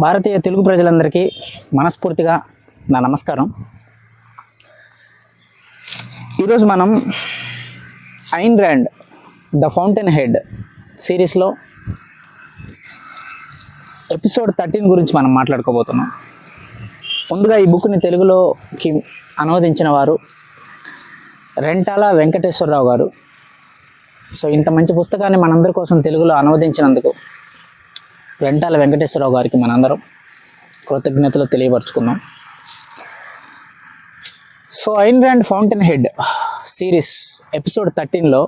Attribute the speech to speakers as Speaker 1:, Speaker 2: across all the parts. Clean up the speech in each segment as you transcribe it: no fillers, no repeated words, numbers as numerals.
Speaker 1: భారతీయ తెలుగు ప్రజలందరికీ మనస్ఫూర్తిగా నా నమస్కారం. ఈరోజు మనం Ayn Rand the fountain head సిరీస్లో ఎపిసోడ్ 13 గురించి మనం మాట్లాడుకోబోతున్నాం. ముందుగా ఈ బుక్ని తెలుగులోకి అనువదించిన వారు రెంటాల వెంకటేశ్వరరావు గారు. సో ఇంత మంచి పుస్తకాన్ని మనందరి కోసం తెలుగులో అనువదించినందుకు రెంటాల వెంకటేశ్వరరావు గారికి మనందరం కృతజ్ఞతలు తెలియపరుచుకుందాం. So Ayn Rand Fountainhead series episode 13లో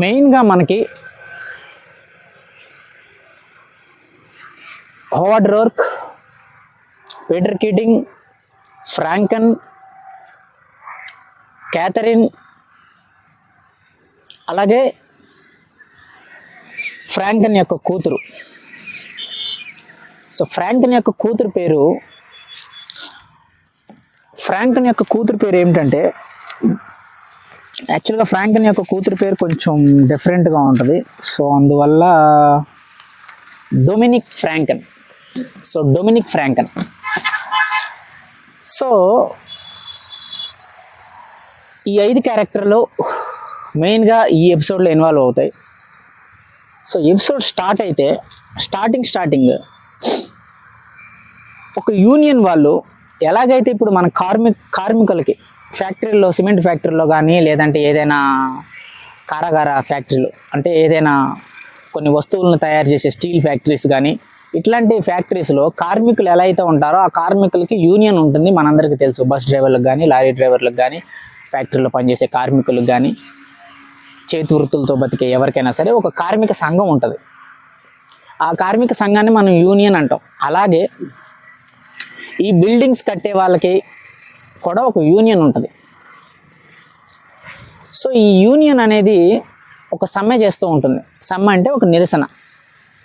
Speaker 1: మెయిన్గా మనకి Howard Roark, Peter Keating, Francon, Catherine, అలాగే ఫ్రాంకన్ యొక్క కూతురు. సో ఫ్రాంకన్ యొక్క కూతురు పేరు ఏమిటంటే, యాక్చువల్గా ఫ్రాంకన్ యొక్క కూతురు పేరు కొంచెం డిఫరెంట్గా ఉంటుంది. సో అందువల్ల డొమినిక్ ఫ్రాంకన్. సో ఈ 5 క్యారెక్టర్లు మెయిన్గా ఈ ఎపిసోడ్లో ఇన్వాల్వ్ అవుతాయి. సో ఎపిసోడ్ స్టార్ట్ అయితే స్టార్టింగ్ ఒక యూనియన్ వాళ్ళు ఎలాగైతే ఇప్పుడు మన కార్మికులకి ఫ్యాక్టరీలో, సిమెంట్ ఫ్యాక్టరీలో కానీ, లేదంటే ఏదైనా కారాగార ఫ్యాక్టరీలు అంటే ఏదైనా కొన్ని వస్తువులను తయారు చేసే స్టీల్ ఫ్యాక్టరీస్ కానీ, ఇట్లాంటి ఫ్యాక్టరీస్లో కార్మికులు ఎలా అయితే ఉంటారో ఆ కార్మికులకి యూనియన్ ఉంటుంది. మనందరికీ తెలుసు. బస్ డ్రైవర్లకు కానీ, లారీ డ్రైవర్లకు కానీ, ఫ్యాక్టరీలో పనిచేసే కార్మికులకు కానీ, చేతి వృత్తులతో బతికే ఎవరికైనా సరే ఒక కార్మిక సంఘం ఉంటుంది. ఆ కార్మిక సంఘాన్ని మనం యూనియన్ అంటాం. అలాగే ఈ బిల్డింగ్స్ కట్టే వాళ్ళకి కూడా ఒక యూనియన్ ఉంటుంది. సో ఈ యూనియన్ అనేది ఒక సమ్మె చేస్తూ ఉంటుంది. సమ్మె అంటే ఒక నిరసన.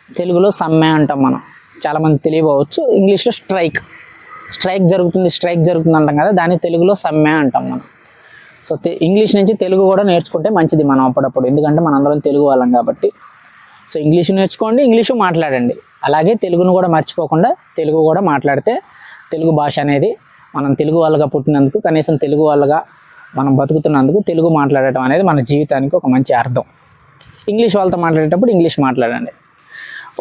Speaker 1: తెలుగులో సమ్మె అంటాం మనం. చాలామంది తెలియవచ్చు. ఇంగ్లీష్లో స్ట్రైక్ జరుగుతుంది అంటాం కదా, దాన్ని తెలుగులో సమ్మె అంటాం మనం. సో ఇంగ్లీష్ నుంచి తెలుగు కూడా నేర్చుకుంటే మంచిది మనం అప్పుడప్పుడు, ఎందుకంటే మనందరం తెలుగు వాళ్ళం కాబట్టి. సో ఇంగ్లీషు నేర్చుకోండి, ఇంగ్లీషు మాట్లాడండి. అలాగే తెలుగును కూడా మర్చిపోకుండా తెలుగు కూడా మాట్లాడితే తెలుగు భాష అనేది, మనం తెలుగు వాళ్ళగా పుట్టినందుకు, కనీసం తెలుగు వాళ్ళగా మనం బతుకుతున్నందుకు తెలుగు మాట్లాడటం అనేది మన జీవితానికి ఒక మంచి అర్థం. ఇంగ్లీష్ వాళ్ళతో మాట్లాడేటప్పుడు ఇంగ్లీష్ మాట్లాడండి.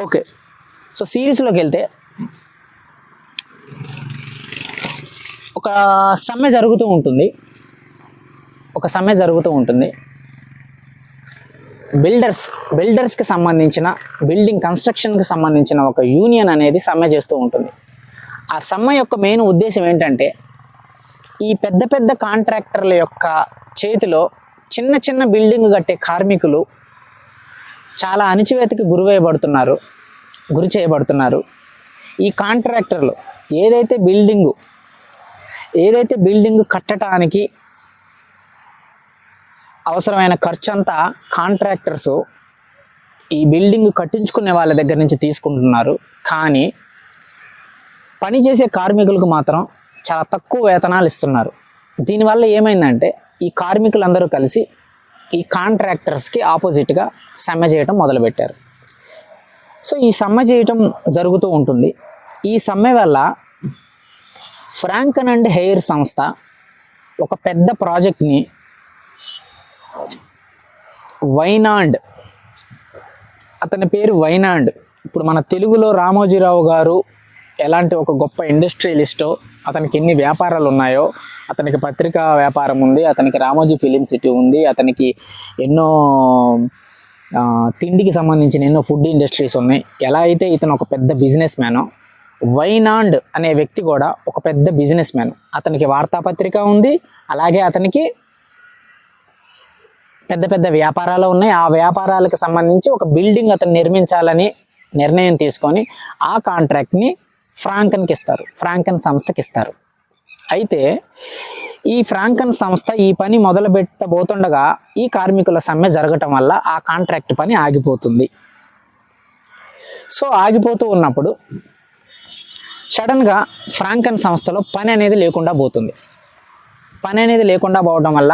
Speaker 1: ఓకే, సో సిరీస్లోకి వెళ్తే ఒక సమ్మె జరుగుతూ ఉంటుంది. బిల్డర్స్కి సంబంధించిన, బిల్డింగ్ కన్స్ట్రక్షన్కి సంబంధించిన ఒక యూనియన్ అనేది సమ్మె చేస్తూ ఉంటుంది. ఆ సమ్మె యొక్క మెయిన్ ఉద్దేశం ఏంటంటే, ఈ పెద్ద కాంట్రాక్టర్ల యొక్క చేతిలో చిన్న బిల్డింగ్ కట్టే కార్మికులు చాలా అణచివేతకి గురి చేయబడుతున్నారు. ఈ కాంట్రాక్టర్లు ఏదైతే బిల్డింగ్ కట్టడానికి అవసరమైన ఖర్చు అంతా కాంట్రాక్టర్స్ ఈ బిల్డింగ్ కట్టించుకునే వాళ్ళ దగ్గర నుంచి తీసుకుంటున్నారు. కానీ పనిచేసే కార్మికులకు మాత్రం చాలా తక్కువ వేతనాలు ఇస్తున్నారు. దీనివల్ల ఏమైందంటే, ఈ కార్మికులందరూ కలిసి ఈ కాంట్రాక్టర్స్కి ఆపోజిట్గా సమ్మె చేయడం మొదలుపెట్టారు. సో ఈ సమ్మె చేయటం జరుగుతూ ఉంటుంది. ఈ సమ్మె వల్ల ఫ్రాంకన్ అండ్ హెయిర్ సంస్థ ఒక పెద్ద ప్రాజెక్ట్ని, వైనాండ్, అతని పేరు వైనాండ్. ఇప్పుడు మన తెలుగులో రామోజీరావు గారు ఎలాంటి ఒక గొప్ప ఇండస్ట్రియలిస్టో, అతనికి ఎన్ని వ్యాపారాలు ఉన్నాయో, అతనికి పత్రికా వ్యాపారం ఉంది, అతనికి రామోజీ ఫిలిం సిటీ ఉంది, అతనికి ఎన్నో తిండికి సంబంధించిన ఎన్నో ఫుడ్ ఇండస్ట్రీస్ ఉన్నాయి. ఎలా అయితే ఇతను ఒక పెద్ద బిజినెస్ మ్యానో, వైనాండ్ అనే వ్యక్తి కూడా ఒక పెద్ద బిజినెస్ మ్యాన్. అతనికి వార్తాపత్రిక ఉంది, అలాగే అతనికి పెద్ద వ్యాపారాలు ఉన్నాయి. ఆ వ్యాపారాలకు సంబంధించి ఒక బిల్డింగ్ అతను నిర్మించాలని నిర్ణయం తీసుకొని ఆ కాంట్రాక్ట్ని ఫ్రాంకన్ సంస్థకి ఇస్తారు. అయితే ఈ ఫ్రాంకన్ సంస్థ ఈ పని మొదలు పెట్టబోతుండగా ఈ కార్మికుల సమ్మె జరగటం వల్ల ఆ కాంట్రాక్ట్ పని ఆగిపోతుంది. సో ఆగిపోతూ ఉన్నప్పుడు సడన్గా ఫ్రాంకన్ సంస్థలో పని అనేది లేకుండా పోవడం వల్ల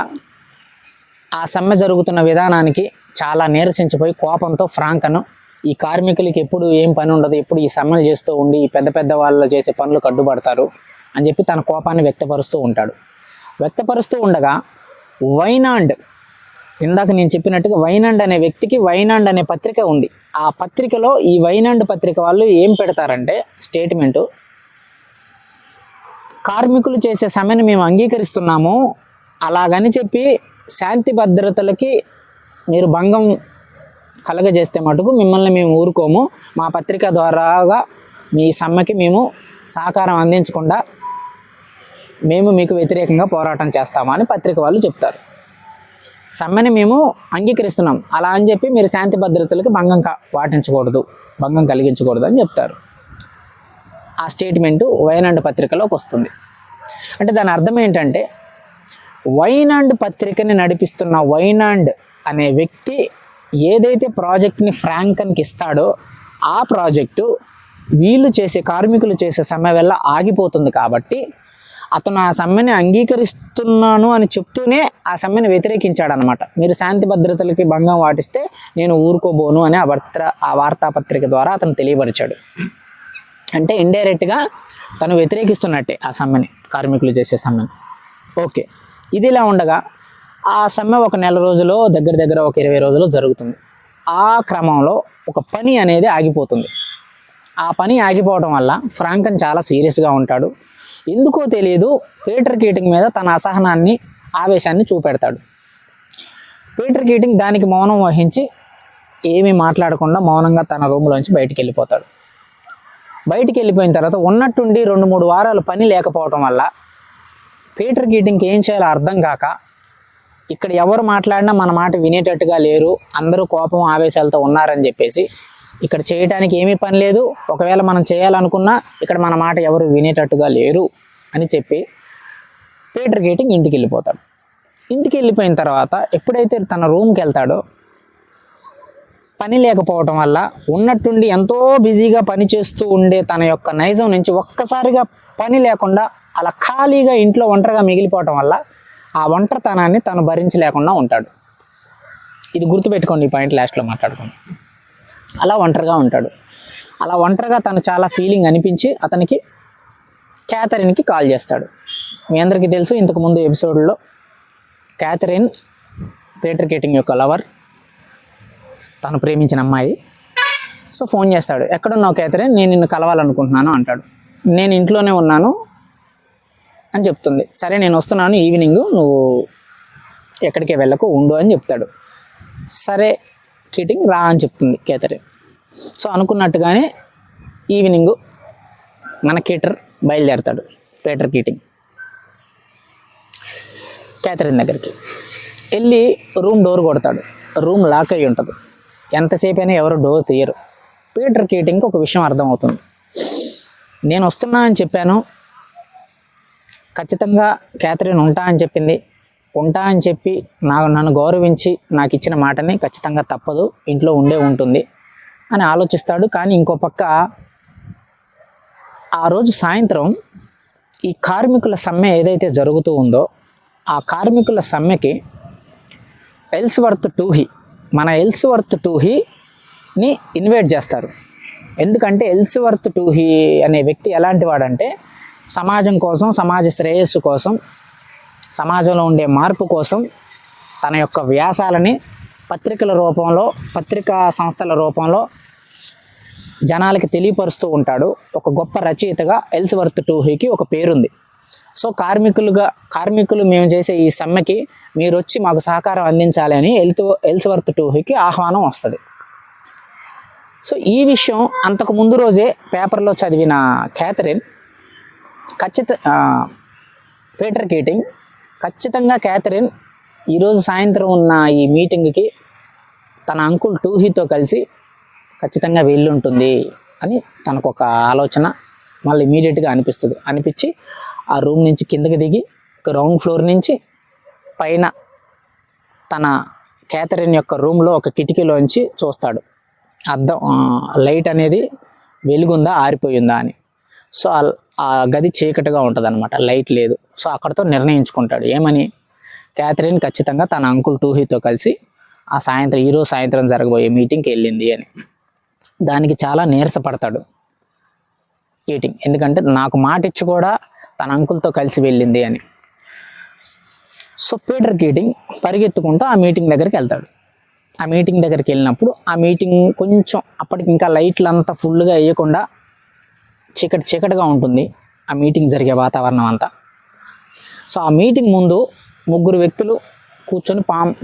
Speaker 1: ఆ సమ్మె జరుగుతున్న విధానానికి చాలా నీరసించిపోయి కోపంతో ఫ్రాంకన్ ఈ కార్మికులకి ఎప్పుడు ఏం పని ఉండదు, ఎప్పుడు ఈ సమ్మెలు చేస్తూ ఉండి ఈ పెద్ద పెద్ద వాళ్ళు చేసే పనులు అడ్డుపడతారు అని చెప్పి తన కోపాన్ని వ్యక్తపరుస్తూ ఉంటాడు. వ్యక్తపరుస్తూ ఉండగా వైనాండ్, ఇందాక నేను చెప్పినట్టుగా వైనాండ్ అనే వ్యక్తికి వైనాండ్ అనే పత్రిక ఉంది. ఆ పత్రికలో ఈ వైనాండ్ పత్రిక వాళ్ళు ఏం పెడతారంటే స్టేట్మెంటు, కార్మికులు చేసే సమ్మెను మేము అంగీకరిస్తున్నాము, అలాగని చెప్పి శాంతి భద్రతలకి మీరు భంగం కలగజేస్తే మటుకు మిమ్మల్ని మేము ఊరుకోము, మా పత్రిక ద్వారాగా మీ సమ్మెకి మేము సహకారం అందించకుండా మేము మీకు వ్యతిరేకంగా పోరాటం చేస్తామని పత్రిక వాళ్ళు చెప్తారు. సమ్మెని మేము అంగీకరిస్తున్నాం, అలా అని చెప్పి మీరు శాంతి భద్రతలకి భంగం కలిగించకూడదు అని చెప్తారు. ఆ స్టేట్మెంటు వైనాండ్ పత్రికలోకి వస్తుంది. అంటే దాని అర్థం ఏంటంటే, వైనాండ్ పత్రికని నడిపిస్తున్న వైనాండ్ అనే వ్యక్తి ఏదైతే ప్రాజెక్ట్ని ఫ్రాంకన్కి ఇస్తాడో ఆ ప్రాజెక్టు వీళ్ళు చేసే కార్మికులు చేసే సమ్మె వల్ల ఆగిపోతుంది. కాబట్టి అతను ఆ సమ్మెని అంగీకరిస్తున్నాను అని చెప్తూనే ఆ సమ్మెని వ్యతిరేకించాడనమాట. మీరు శాంతి భద్రతలకి భంగం వాటిస్తే నేను ఊరుకోబోను అని ఆ వార్తాపత్రిక ద్వారా అతను తెలియపరిచాడు. అంటే ఇండైరెక్ట్గా తను వ్యతిరేకిస్తున్నట్టే ఆ సమ్మెని, కార్మికులు చేసే సమ్మెని. ఓకే, ఇది ఇలా ఉండగా ఆ సమ్మె ఒక నెల రోజులు, దగ్గర ఒక 20 రోజులు జరుగుతుంది. ఆ క్రమంలో ఒక పని అనేది ఆగిపోతుంది. ఆ పని ఆగిపోవడం వల్ల ఫ్రాంకన్ చాలా సీరియస్గా ఉంటాడు. ఎందుకో తెలియదు, పీటర్ కీటింగ్ మీద తన అసహనాన్ని, ఆవేశాన్ని చూపెడతాడు. పీటర్ కీటింగ్ దానికి మౌనం వహించి ఏమీ మాట్లాడకుండా మౌనంగా తన రూమ్లోంచి బయటికి వెళ్ళిపోతాడు. బయటికి వెళ్ళిపోయిన తర్వాత ఉన్నట్టుండి 2-3 వారాలు పని లేకపోవడం వల్ల పీటర్ కీటింగ్కి ఏం చేయాలో అర్థం కాక, ఇక్కడ ఎవరు మాట్లాడినా మన మాట వినేటట్టుగా లేరు, అందరూ కోపం ఆవేశాలతో ఉన్నారని చెప్పేసి ఇక్కడ చేయడానికి ఏమీ పని లేదు, ఒకవేళ మనం చేయాలనుకున్నా ఇక్కడ మన మాట ఎవరు వినేటట్టుగా లేరు అని చెప్పి పీటర్ కీటింగ్ ఇంటికి వెళ్ళిపోతాడు. ఇంటికి వెళ్ళిపోయిన తర్వాత ఎప్పుడైతే తన రూమ్కి వెళ్తాడో, పని లేకపోవటం వల్ల ఉన్నట్టుండి ఎంతో బిజీగా పని చేస్తూ ఉండే తన యొక్క నైజం నుంచి ఒక్కసారిగా పని లేకుండా అలా ఖాళీగా ఇంట్లో ఒంటరిగా మిగిలిపోవటం వల్ల ఆ ఒంటరితనాన్ని తను భరించలేకుండా ఉంటాడు. ఇది గుర్తుపెట్టుకోండి, ఈ పాయింట్ లాస్ట్లో మాట్లాడుకోండి. అలా ఒంటరిగా ఉంటాడు. అలా ఒంటరిగా తను చాలా ఫీలింగ్ అనిపించి అతనికి క్యాథరిన్కి కాల్ చేస్తాడు. మీ అందరికీ తెలుసు, ఇంతకుముందు ఎపిసోడ్లో క్యాథరిన్ పీటర్ కీటింగ్ యొక్క లవర్, తను ప్రేమించిన అమ్మాయి. సో ఫోన్ చేస్తాడు, ఎక్కడున్నావు క్యాథరిన్, నేను నిన్ను కలవాలనుకుంటున్నాను అంటాడు. నేను ఇంట్లోనే ఉన్నాను అని చెప్తుంది. సరే నేను వస్తున్నాను ఈవినింగ్, నువ్వు ఎక్కడికి వెళ్ళకు, ఉండు అని చెప్తాడు. సరే కీటింగ్ రా అని చెప్తుంది క్యాథరిన్. సో అనుకున్నట్టుగానే ఈవినింగ్ మన కీటర్ బయలుదేరతాడు. పీటర్ కీటింగ్ క్యాథరిన్ దగ్గరికి వెళ్ళి రూమ్ డోర్ కొడతాడు. రూమ్ లాక్ అయ్యి ఉంటుంది. ఎంతసేపు అయినా ఎవరు డోర్ తీయరు. పీటర్ కీటింగ్కి ఒక విషయం అర్థమవుతుంది. నేను వస్తున్నా అని చెప్పాను, ఖచ్చితంగా క్యాథరిన్ ఉంటా అని చెప్పింది, ఉంటా అని చెప్పి నన్ను గౌరవించి నాకు ఇచ్చిన మాటని ఖచ్చితంగా తప్పదు, ఇంట్లో ఉంటుంది అని ఆలోచిస్తాడు. కానీ ఇంకో పక్క ఆ రోజు సాయంత్రం ఈ కార్మికుల సమ్మె ఏదైతే జరుగుతూ ఉందో ఆ కార్మికుల సమ్మెకి మన ఎల్స్వర్త్ టూహీని ఇన్వైట్ చేస్తారు. ఎందుకంటే ఎల్స్వర్త్ టూహీ అనే వ్యక్తి ఎలాంటి వాడంటే, సమాజం కోసం, సమాజ శ్రేయస్సు కోసం, సమాజంలో ఉండే మార్పు కోసం తన యొక్క వ్యాసాలని పత్రికల రూపంలో, పత్రికా సంస్థల రూపంలో జనాలకి తెలియపరుస్తూ ఉంటాడు. ఒక గొప్ప రచయితగా ఎల్స్వర్త్ టూహీకి ఒక పేరుంది. సో కార్మికులు మేము చేసే ఈ సమ్మెకి మీరు వచ్చి మాకు సహకారం అందించాలి అని ఎల్స్వర్త్ టూహీకి ఆహ్వానం వస్తుంది. సో ఈ విషయం అంతకు ముందు రోజే పేపర్లో చదివిన క్యాథరిన్ పీటర్ కీటింగ్ ఖచ్చితంగా క్యాథరిన్ ఈరోజు సాయంత్రం ఉన్న ఈ మీటింగ్కి తన అంకుల్ టూహీతో కలిసి ఖచ్చితంగా వెళ్ళుంటుంది అని తనకు ఒక ఆలోచన మళ్ళీ ఇమీడియట్గా అనిపించి ఆ రూమ్ నుంచి కిందకి దిగి గ్రౌండ్ ఫ్లోర్ నుంచి పైన తన క్యాథరిన్ యొక్క రూమ్లో ఒక కిటికీలోంచి చూస్తాడు. లైట్ అనేది వెలుగుందా ఆరిపోయిందా అని. సో ఆ గది చీకటిగా ఉంటుంది అనమాట, లైట్ లేదు. సో అక్కడితో నిర్ణయించుకుంటాడు ఏమని, క్యాథరిన్ ఖచ్చితంగా తన అంకుల్ టూహీతో కలిసి ఈరోజు సాయంత్రం జరగబోయే మీటింగ్కి వెళ్ళింది అని. దానికి చాలా నీరసపడతాడు కీటింగ్. ఎందుకంటే నాకు మాట ఇచ్చి కూడా తన అంకుల్తో కలిసి వెళ్ళింది అని. సో పీటర్ కీటింగ్ పరిగెత్తుకుంటూ ఆ మీటింగ్ దగ్గరికి వెళ్తాడు. ఆ మీటింగ్ దగ్గరికి వెళ్ళినప్పుడు ఆ మీటింగ్ కొంచెం అప్పటికి ఇంకా లైట్లు అంతా ఫుల్గా వేయకుండా చీకటిగా ఉంటుంది ఆ మీటింగ్ జరిగే వాతావరణం అంతా. సో ఆ మీటింగ్ ముందు ముగ్గురు వ్యక్తులు కూర్చొని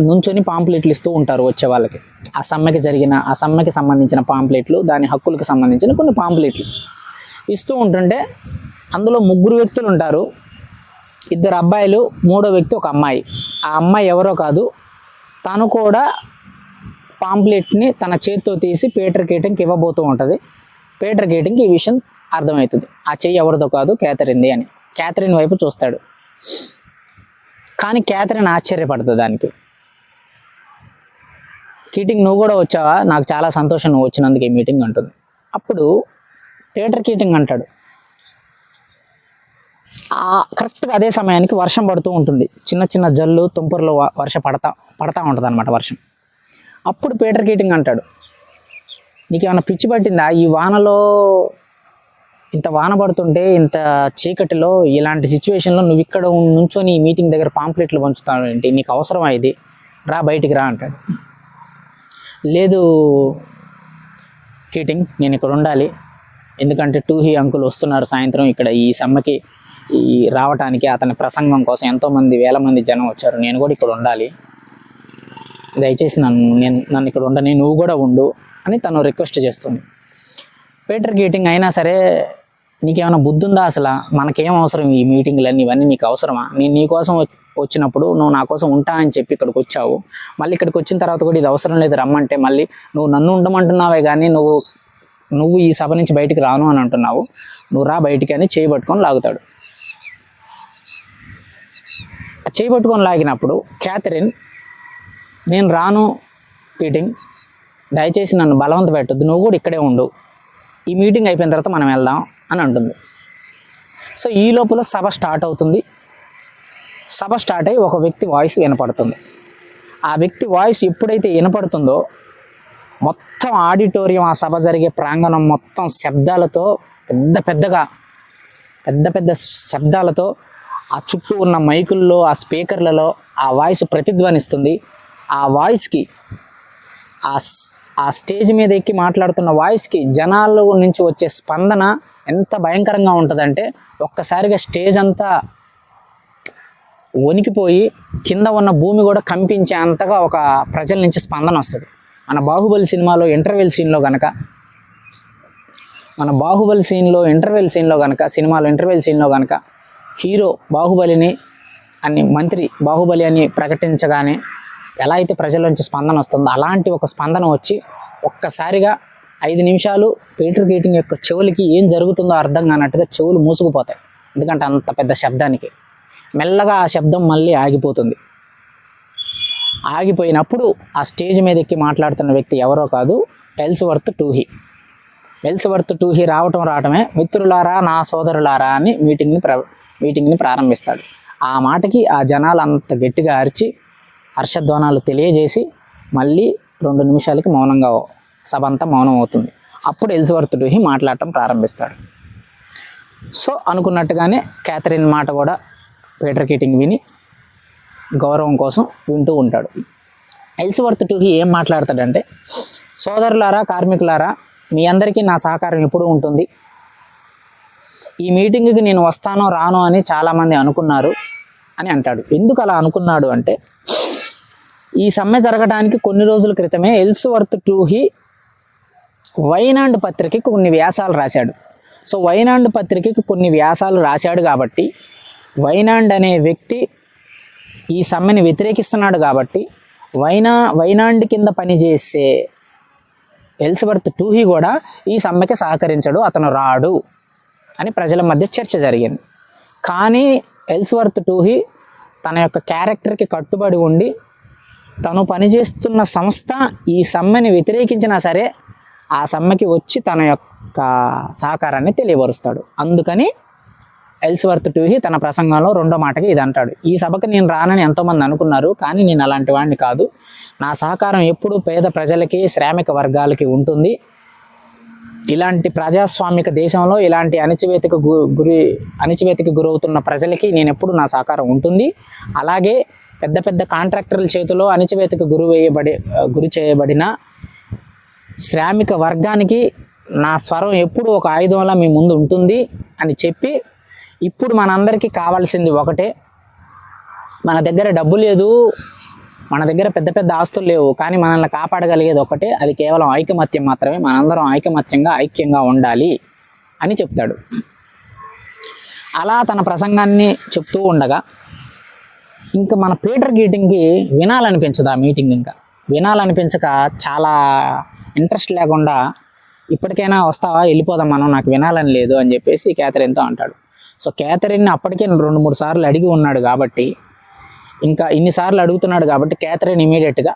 Speaker 1: నుంచొని పాంప్లెట్లు ఇస్తూ ఉంటారు వచ్చే వాళ్ళకి. ఆ సమ్మెకి సంబంధించిన పాంప్లెట్లు, దాని హక్కులకు సంబంధించిన కొన్ని పాంప్లెట్లు ఇస్తూ ఉంటుంటే అందులో ముగ్గురు వ్యక్తులు ఉంటారు. 2 అబ్బాయిలు, 3వ వ్యక్తి ఒక అమ్మాయి. ఆ అమ్మాయి ఎవరో కాదు, తను కూడా పాంప్లెట్ని తన చేతితో తీసి పీటర్ కీటింగ్కి ఇవ్వబోతూ ఉంటుంది. పీటర్ కీటింగ్కి ఈ విషయం అర్థమవుతుంది, ఆ చెయ్యి ఎవరిదో కాదు క్యాథరిన్ది అని. క్యాథరిన్ వైపు చూస్తాడు, కానీ క్యాథరిన్ ఆశ్చర్యపడుతుంది దానికి. కీటింగ్ నువ్వు కూడా వచ్చావా, నాకు చాలా సంతోషం నువ్వు వచ్చినందుకు ఈ మీటింగ్ అంటుంది. అప్పుడు పీటర్ కీటింగ్ అంటాడు, కరెక్ట్గా అదే సమయానికి వర్షం పడుతూ ఉంటుంది. చిన్న చిన్న జల్లు తుంపర్లు వర్షం పడతా ఉంటుంది అనమాట వర్షం. అప్పుడు పీటర్ కీటింగ్ అంటాడు, నీకేమైనా పిచ్చి పట్టిందా, ఈ వానలో ఇంత వాన పడుతుంటే ఇంత చీకటిలో ఇలాంటి సిచ్యువేషన్లో నువ్వు ఇక్కడ నుంచొని ఈ మీటింగ్ దగ్గర పాంప్లెట్లు పంచుతావు ఏంటి, నీకు అవసరమా ఇది, రా బయటికి రా అంటాడు. లేదు కీటింగ్, నేను ఇక్కడ ఉండాలి, ఎందుకంటే టూహీ అంకుల్ వస్తున్నారు సాయంత్రం ఇక్కడ ఈ సమ్మకి రావటానికి. అతని ప్రసంగం కోసం ఎంతోమంది 1000 మంది జనం వచ్చారు, నేను కూడా ఇక్కడ ఉండాలి, దయచేసి నన్ను ఇక్కడ ఉండని, నువ్వు కూడా ఉండు అని తను రిక్వెస్ట్ చేస్తుంది. పీటర్ కీటింగ్ అయినా సరే నీకేమైనా బుద్ధి ఉందా, అసలు మనకేం అవసరం ఈ మీటింగ్లన్నీ, ఇవన్నీ నీకు అవసరమా, నేను నీకోసం వచ్చినప్పుడు నువ్వు నా కోసం ఉంటా అని చెప్పి ఇక్కడికి వచ్చావు, మళ్ళీ ఇక్కడికి వచ్చిన తర్వాత కూడా ఇది అవసరం లేదు రమ్మంటే మళ్ళీ నువ్వు నన్ను ఉండమంటున్నావే కానీ నువ్వు ఈ సభ నుంచి బయటికి రాను అని అంటున్నావు, నువ్వు రా బయటికి అని చేయి పట్టుకొని లాగుతాడు. చేయి పట్టుకొని లాగినప్పుడు క్యాథరిన్, నేను రాను కీటింగ్, దయచేసి నన్ను బలవంత పెట్టద్దు, నువ్వు కూడా ఇక్కడే ఉండు, ఈ మీటింగ్ అయిపోయిన తర్వాత మనం వెళ్దాం అని అంటుంది. సో ఈ లోపల సభ స్టార్ట్ అవుతుంది. సభ స్టార్ట్ అయ్యి ఒక వ్యక్తి వాయిస్ వినపడుతుంది. ఆ వ్యక్తి వాయిస్ ఎప్పుడైతే వినపడుతుందో మొత్తం ఆడిటోరియం, ఆ సభ జరిగే ప్రాంగణం మొత్తం శబ్దాలతో పెద్ద శబ్దాలతో, ఆ చుట్టూ ఉన్న మైకుల్లో, ఆ స్పీకర్లలో ఆ వాయిస్ ప్రతిధ్వనిస్తుంది. ఆ వాయిస్కి, ఆ స్టేజ్ మీద ఎక్కి మాట్లాడుతున్న వాయిస్కి జనాల నుంచి వచ్చే స్పందన ఎంత భయంకరంగా ఉంటుందంటే ఒక్కసారిగా స్టేజ్ అంతా వణికిపోయి కింద ఉన్న భూమి కూడా కంపించే అంతగా ఒక ప్రజల నుంచి స్పందన వస్తుంది. మన బాహుబలి సినిమాలో ఇంటర్వెల్ సీన్లో కనుక సినిమాలో ఇంటర్వెల్ సీన్లో కనుక హీరో బాహుబలి అని ప్రకటించగానే ఎలా అయితే ప్రజల నుంచి స్పందన వస్తుందో అలాంటి ఒక స్పందన వచ్చి ఒక్కసారిగా 5 నిమిషాలు పీటర్ కీటింగ్ యొక్క చెవులకి ఏం జరుగుతుందో అర్థం కానట్టుగా చెవులు మూసుకుపోతాయి. ఎందుకంటే అంత పెద్ద శబ్దానికి మెల్లగా ఆ శబ్దం మళ్ళీ ఆగిపోతుంది. ఆగిపోయినప్పుడు ఆ స్టేజ్ మీద ఎక్కి మాట్లాడుతున్న వ్యక్తి ఎవరో కాదు, ఎల్స్వర్త్ టూహీ రావటమే మిత్రులారా, నా సోదరులారా అని మీటింగ్ని ప్రారంభిస్తాడు. ఆ మాటకి ఆ జనాలు అంత గట్టిగా అరిచి హర్షధ్వానాలు తెలియజేసి మళ్ళీ 2 నిమిషాలకి సభ అంతా మౌనం అవుతుంది. అప్పుడు ఎల్స్వర్త్ టూహీ మాట్లాడటం ప్రారంభిస్తాడు. సో అనుకున్నట్టుగానే క్యాథరిన్ మాట కూడా పీటర్ కీటింగ్ విని గౌరవం కోసం వింటూ ఉంటాడు. ఎల్స్వర్త్ టూహీ ఏం మాట్లాడతాడంటే, సోదరులారా, కార్మికులారా, మీ అందరికీ నా సహకారం ఎప్పుడూ ఉంటుంది. ఈ మీటింగ్కి నేను వస్తానో రానో అని చాలామంది అనుకున్నారు అని అంటాడు. ఎందుకు అలా అనుకున్నాడు అంటే, ఈ సమ్మె జరగడానికి కొన్ని రోజుల క్రితమే ఎల్స్వర్త్ టూహీ వైనాండ్ పత్రికకి కొన్ని వ్యాసాలు రాశాడు. సో వైనాండ్ పత్రికకి కొన్ని వ్యాసాలు రాశాడు కాబట్టి, వైనాండ్ అనే వ్యక్తి ఈ సమ్మెని వ్యతిరేకిస్తున్నాడు కాబట్టి వైనాండ్ కింద పనిచేసే ఎల్స్వర్త్ టూహీ కూడా ఈ సమ్మెకి సహకరించడు, అతను రాడు అని ప్రజల మధ్య చర్చ జరిగింది. కానీ ఎల్స్వర్త్ టూహీ తన యొక్క క్యారెక్టర్కి కట్టుబడి ఉండి తను పనిచేస్తున్న సంస్థ ఈ సమ్మెని వ్యతిరేకించినా సరే ఆ సమ్మెకి వచ్చి తన యొక్క సహకారాన్ని తెలియపరుస్తాడు. అందుకని ఎల్స్వర్త్ టూహీ తన ప్రసంగంలో 2వ మాటకి ఇది అంటాడు, ఈ సభకు నేను రానని ఎంతోమంది అనుకున్నారు, కానీ నేను అలాంటి వాడిని కాదు, నా సహకారం ఎప్పుడూ పేద ప్రజలకి, శ్రామిక వర్గాలకి ఉంటుంది. ఇలాంటి ప్రజాస్వామిక దేశంలో ఇలాంటి అణచివేతకు గురవుతున్న ప్రజలకి నేను ఎప్పుడు నా సహకారం ఉంటుంది. అలాగే పెద్ద పెద్ద కాంట్రాక్టర్ల చేతిలో అణచివేతకు గురి చేయబడిన శ్రామిక వర్గానికి నా స్వరం ఎప్పుడు ఒక ఆయుధంలా మీ ముందు ఉంటుంది అని చెప్పి, ఇప్పుడు మనందరికీ కావాల్సింది ఒకటే. మన దగ్గర డబ్బు లేదు, మన దగ్గర పెద్ద పెద్ద ఆస్తులు లేవు, కానీ మనల్ని కాపాడగలిగేది ఒకటే, అది కేవలం ఐకమత్యం మాత్రమే. మనందరం ఐక్యంగా ఉండాలి అని చెప్తాడు. అలా తన ప్రసంగాన్ని చెప్తూ ఉండగా ఇంకా మన పీటర్ గీటింగ్కి వినాలనిపించదు ఆ మీటింగ్. ఇంకా వినాలనిపించక చాలా ఇంట్రెస్ట్ లేకుండా, ఇప్పటికైనా వస్తావా, వెళ్ళిపోదాం మనం, నాకు వినాలని లేదు అని చెప్పేసి క్యాథరిన్తో అంటాడు. సో క్యాథరిన్ అప్పటికే 2-3 సార్లు అడిగి ఉన్నాడు కాబట్టి, ఇంకా ఇన్నిసార్లు అడుగుతున్నాడు కాబట్టి క్యాథరిన్ ఇమీడియట్గా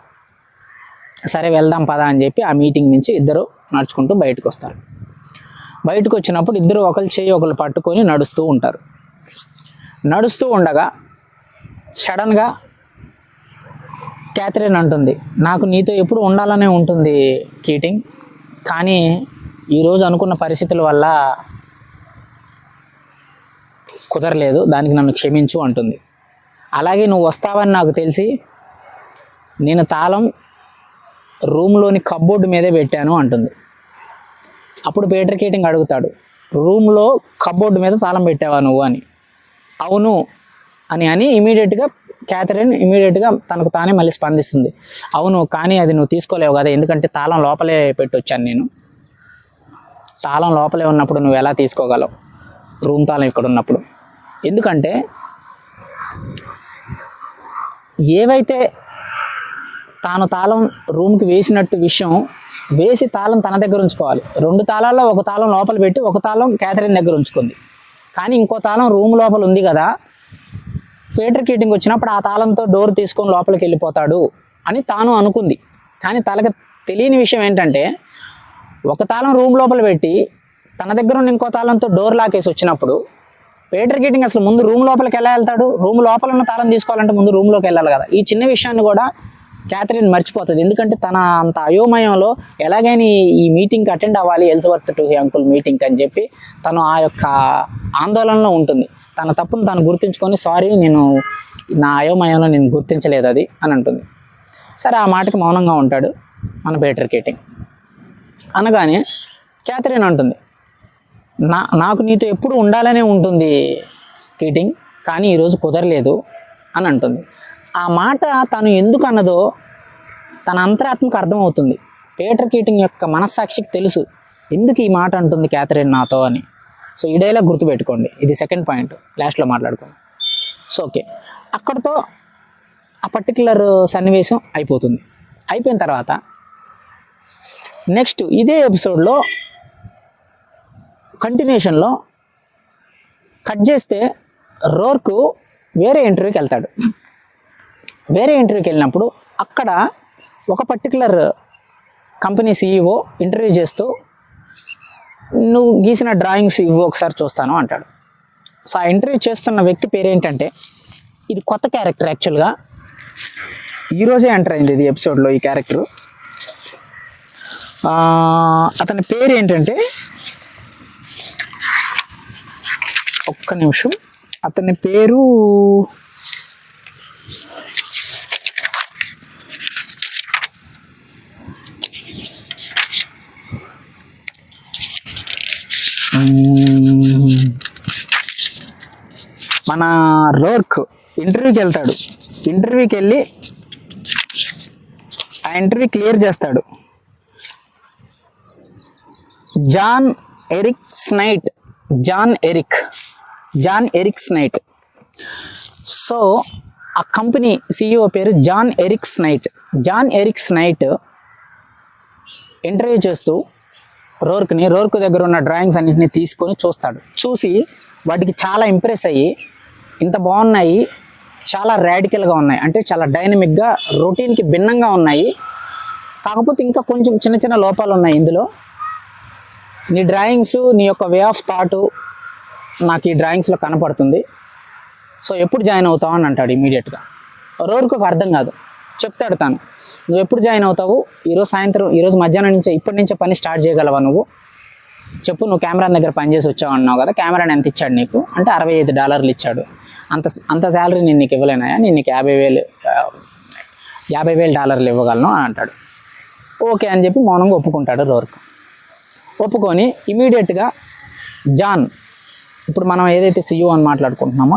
Speaker 1: సరే వెళ్దాం పదా అని చెప్పి ఆ మీటింగ్ నుంచి ఇద్దరు నడుచుకుంటూ బయటకు వస్తారు. బయటకు వచ్చినప్పుడు ఇద్దరు ఒకరు చేయి ఒకరు పట్టుకొని నడుస్తూ ఉంటారు. నడుస్తూ ఉండగా సడన్గా క్యాథరిన్ అంటుంది, నాకు నీతో ఎప్పుడు ఉండాలనే ఉంటుంది కీటింగ్, కానీ ఈరోజు అనుకున్న పరిస్థితుల వల్ల కుదరలేదు, దానికి నన్ను క్షమించు అంటుంది. అలాగే నువ్వు వస్తావని నాకు తెలిసి నేను తాళం రూమ్లోని కబ్బోర్డు మీదే పెట్టాను అంటుంది. అప్పుడు పీటర్ కీటింగ్ అడుగుతాడు, రూమ్లో కబ్బోర్డు మీద తాళం పెట్టావా నువ్వు అని. అవును అని ఇమీడియట్గా క్యాథరిన్ తనకు తానే మళ్ళీ స్పందిస్తుంది. అవును, కానీ అది నువ్వు తీసుకోలేవు కదా, ఎందుకంటే తాళం లోపలే పెట్టొచ్చాను నేను. తాళం లోపలే ఉన్నప్పుడు నువ్వు ఎలా తీసుకోగలవు, రూమ్ తాళం ఇక్కడ ఉన్నప్పుడు? ఎందుకంటే ఏవైతే తాను తాళం రూమ్కి వేసినట్టు విషయం వేసి తాళం తన దగ్గర ఉంచుకోవాలి. 2 తాళాల్లో ఒక తాళం లోపల పెట్టి ఒక తాళం క్యాథరిన్ దగ్గర ఉంచుకుంది. కానీ ఇంకో తాళం రూమ్ లోపల ఉంది కదా, పీటర్ కీటింగ్ వచ్చినప్పుడు ఆ తాళంతో డోర్ తీసుకొని లోపలికి వెళ్ళిపోతాడు అని తాను అనుకుంది. కానీ తనకు తెలియని విషయం ఏంటంటే, ఒక తాళం రూమ్ లోపల పెట్టి తన దగ్గర ఉన్న ఇంకో తాళంతో డోర్ లాకేసి వచ్చినప్పుడు పీటర్ కీటింగ్ అసలు ముందు రూమ్ లోపలికి ఎలా వెళ్తాడు? రూమ్ లోపల ఉన్న తాళం తీసుకోవాలంటే ముందు రూమ్లోకి వెళ్ళాలి కదా. ఈ చిన్న విషయాన్ని కూడా క్యాథరిన్ మర్చిపోతుంది. ఎందుకంటే తన అంత అయోమయంలో ఎలాగైనా ఈ మీటింగ్కి అటెండ్ అవ్వాలి, ఎలిజబెత్ టు అంకుల్ మీటింగ్ అని చెప్పి తను ఆ యొక్క ఆందోళనలో ఉంటుంది. తన తప్పును తను గుర్తించుకొని, సారీ నేను నా అయోమయంలో నేను గుర్తించలేదు అది అని అంటుంది. సరే, ఆ మాటకి మౌనంగా ఉంటాడు మన పీటర్ కీటింగ్. అనగానే క్యాథరిన్ అంటుంది, నాకు నీతో ఎప్పుడు ఉండాలనే ఉంటుంది కీటింగ్, కానీ ఈరోజు కుదరలేదు అని అంటుంది. ఆ మాట తను ఎందుకు అన్నదో తన అంతరాత్మకు అర్థమవుతుంది. పీటర్ కీటింగ్ యొక్క మనస్సాక్షికి తెలుసు ఎందుకు ఈ మాట అంటుంది క్యాథరిన్ నాతో అని. సో ఈ డైలాగ్ గుర్తుపెట్టుకోండి, ఇది సెకండ్ పాయింట్, లాస్ట్లో మాట్లాడుకోండి. సో ఓకే, అక్కడితో ఆ పర్టికులర్ సన్నివేశం అయిపోతుంది. అయిపోయిన తర్వాత నెక్స్ట్ ఇదే ఎపిసోడ్లో కంటిన్యూషన్లో కట్ చేస్తే రోర్కు వేరే ఇంటర్వ్యూకి వెళ్తాడు. వేరే ఇంటర్వ్యూకి వెళ్ళినప్పుడు అక్కడ ఒక పర్టికులర్ కంపెనీ CEO ఇంటర్వ్యూ చేస్తూ, నువ్వు గీసిన డ్రాయింగ్స్ ఇవ్వు ఒకసారి చూస్తాను అంటాడు. సో ఆ ఇంటర్వ్యూ చేస్తున్న వ్యక్తి పేరు ఏంటంటే, ఇది కొత్త క్యారెక్టర్ యాక్చువల్గా, ఈరోజే ఎంటర్ అయింది ఇది ఎపిసోడ్లో ఈ క్యారెక్టరు. అతని పేరు ఏంటంటే, ఒక్క నిమిషం, అతని పేరు మన రోర్క్ ఇంటర్వ్యూకి వెళ్తాడు. ఇంటర్వ్యూకి వెళ్ళి ఆ ఇంటర్వ్యూ క్లియర్ చేస్తాడు. John Erik Snyte. సో ఆ కంపెనీ CEO పేరు జాన్ ఎరిక్ స్నైట్ ఇంటర్వ్యూ చేస్తూ రోర్క్ దగ్గర ఉన్న డ్రాయింగ్స్ అన్నింటినీ తీసుకొని చూస్తాడు. చూసి వాటికి చాలా ఇంప్రెస్ అయ్యి, ఇంత బాగున్నాయి, చాలా రాడికల్గా ఉన్నాయి, అంటే చాలా డైనమిక్గా రొటీన్కి భిన్నంగా ఉన్నాయి, కాకపోతే ఇంకా కొంచెం చిన్న చిన్న లోపాలు ఉన్నాయి ఇందులో, నీ డ్రాయింగ్స్, నీ యొక్క వే ఆఫ్ థాట్ నాకు ఈ డ్రాయింగ్స్లో కనపడుతుంది, సో ఎప్పుడు జాయిన్ అవుతావు అని అంటాడు ఇమీడియట్గా. రోర్కు అర్థం కాదు, చెప్తాడు తాను, నువ్వు ఎప్పుడు జాయిన్ అవుతావు, ఈరోజు సాయంత్రం, ఈరోజు మధ్యాహ్నం నుంచే, ఇప్పటి నుంచే పని స్టార్ట్ చేయగలవా నువ్వు చెప్పు నువ్వు కెమెరా దగ్గర పనిచేసి వచ్చావు అన్నావు కదా, కెమెరాని ఎంత ఇచ్చాడు నీకు అంటే $65 ఇచ్చాడు. అంత అంత శాలరీ నేను నీకు ఇవ్వలేనాయా, నేను నీకు $50,000 ఇవ్వగలను అని అంటాడు. ఓకే అని చెప్పి మౌనంగా ఒప్పుకుంటాడు రోర్క్. ఒప్పుకొని ఇమీడియట్గా జాన్, ఇప్పుడు మనం ఏదైతే CEO అని మాట్లాడుకుంటున్నామో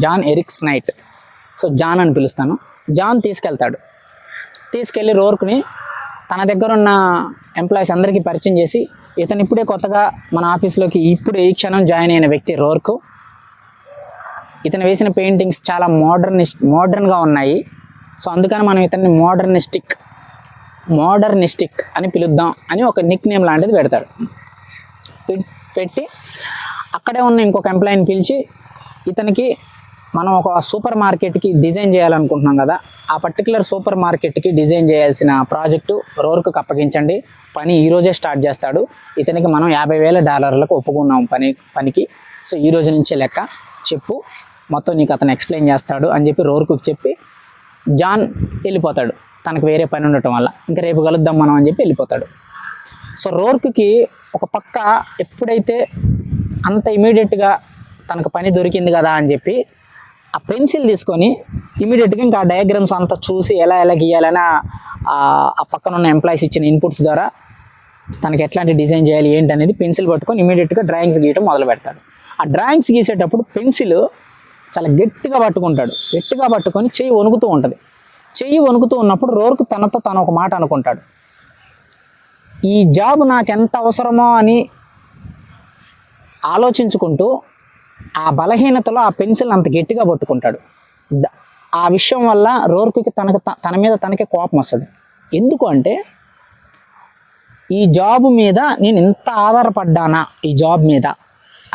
Speaker 1: John Erik Snyte, so John అని పిలుస్తాను, జాన్ తీసుకెళ్ళి రోర్క్ని తన దగ్గర ఉన్న ఎంప్లాయీస్ అందరికీ పరిచయం చేసి, ఇతను ఇప్పుడే కొత్తగా మన ఆఫీస్లోకి ఇప్పుడు ఈ క్షణం జాయిన్ అయిన వ్యక్తి రోర్క్. ఇతను వేసిన పెయింటింగ్స్ చాలా మోడర్న్గా ఉన్నాయి, సో అందుకని మనం ఇతన్ని మోడర్నిస్టిక్ అని పిలుద్దాం అని ఒక నిక్ నేమ్ లాంటిది పెడతాడు. పెట్టి అక్కడే ఉన్న ఇంకొక ఎంప్లాయీని పిలిచి, ఇతనికి మనం ఒక సూపర్ మార్కెట్కి డిజైన్ చేయాలనుకుంటున్నాం కదా, ఆ పర్టికులర్ సూపర్ మార్కెట్కి డిజైన్ చేయాల్సిన ప్రాజెక్టు రోర్క్కి అప్పగించండి, పని ఈరోజే స్టార్ట్ చేస్తాడు. ఇతనికి మనం $50,000 ఒప్పుకున్నాం పనికి, సో ఈ రోజు నుంచే లెక్క చెప్పు, మొత్తం నీకు అతను ఎక్స్ప్లెయిన్ చేస్తాడు అని చెప్పి రోర్క్కి చెప్పి జాన్ వెళ్ళిపోతాడు. తనకు వేరే పని ఉండటం వల్ల ఇంకా రేపు కలుద్దాం మనం అని చెప్పి వెళ్ళిపోతాడు. సో రోర్క్కి ఒక పక్క ఎప్పుడైతే అంత ఇమీడియట్గా తనకు పని దొరికింది కదా అని చెప్పి ఆ పెన్సిల్ తీసుకొని ఇమీడియట్గా ఇంకా ఆ డయాగ్రామ్స్ అంతా చూసి ఎలా గీయాలని ఆ పక్కన ఉన్న ఎంప్లాయీస్ ఇచ్చిన ఇన్పుట్స్ ద్వారా తనకి ఎట్లాంటి డిజైన్ చేయాలి ఏంటి అనేది పెన్సిల్ పట్టుకొని ఇమీడియట్గా డ్రాయింగ్స్ గీయటం మొదలు పెడతాడు. ఆ డ్రాయింగ్స్ గీసేటప్పుడు పెన్సిల్ చాలా గట్టిగా పట్టుకొని చెయ్యి వణుకుతూ ఉంటుంది. చెయ్యి వణుకుతూ ఉన్నప్పుడు రోర్క్ తనతో తను ఒక మాట అనుకుంటాడు, ఈ జాబ్ నాకెంత అవసరమో అని ఆలోచించుకుంటూ ఆ బలహీనతలో ఆ పెన్సిల్ అంత గట్టిగా పట్టుకుంటాడు. ఆ విషయం వల్ల రోర్క్కి తన మీద తనకే కోపం వస్తుంది. ఎందుకు అంటే ఈ జాబ్ మీద నేను ఎంత ఆధారపడ్డానా ఈ జాబ్ మీద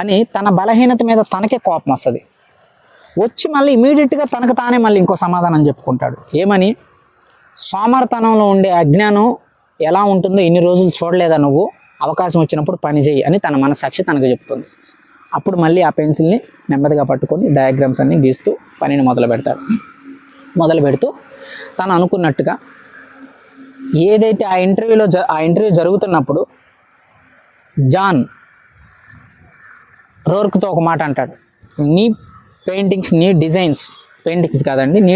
Speaker 1: అని తన బలహీనత మీద తనకే కోపం వస్తుంది. వచ్చి మళ్ళీ ఇమీడియట్గా తనకు తానే మళ్ళీ ఇంకో సమాధానం చెప్పుకుంటాడు. ఏమని, సోమరతనంలో ఉండే అజ్ఞానం ఎలా ఉంటుందో ఇన్ని రోజులు చూడలేదా నువ్వు, అవకాశం వచ్చినప్పుడు పని చేయి అని తన మనసాక్షి తనకు చెప్తుంది. అప్పుడు మళ్ళీ ఆ పెన్సిల్ని నెమ్మదిగా పట్టుకొని డయాగ్రామ్స్ అన్ని గీస్తూ పనిని మొదలు పెడుతూ తను అనుకున్నట్టుగా ఏదైతే ఆ ఇంటర్వ్యూ జరుగుతున్నప్పుడు జాన్ రోర్క్తో ఒక మాట అంటాడు, నీ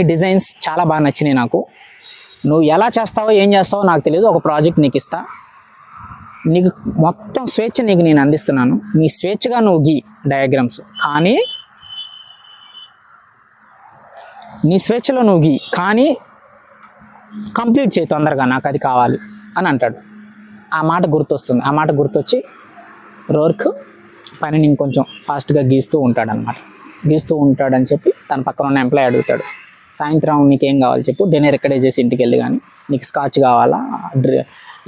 Speaker 1: డిజైన్స్ చాలా బాగా నచ్చినాయి నాకు, నువ్వు ఎలా చేస్తావో ఏం చేస్తావో నాకు తెలియదు, ఒక ప్రాజెక్ట్ నీకు ఇస్తా, నీకు మొత్తం స్వేచ్ఛ నీకు నేను అందిస్తున్నాను, నీ స్వేచ్ఛగా నువ్వు గీ డయాగ్రామ్స్, కానీ నీ స్వేచ్ఛలో నువ్వు గీ, కానీ కంప్లీట్ చేయి తొందరగా, నాకు అది కావాలి అని అంటాడు. ఆ మాట గుర్తొచ్చి రోర్క్ పనిని ఇంకొంచెం ఫాస్ట్గా గీస్తూ ఉంటాడని చెప్పి తన పక్కన ఉన్న ఎంప్లాయీ అడుగుతాడు, సాయంత్రం నీకేం కావాలి చెప్పు, డిన్నర్ ఇక్కడే చేసి ఇంటికి వెళ్ళి, కానీ నీకు స్కాచ్ కావాలా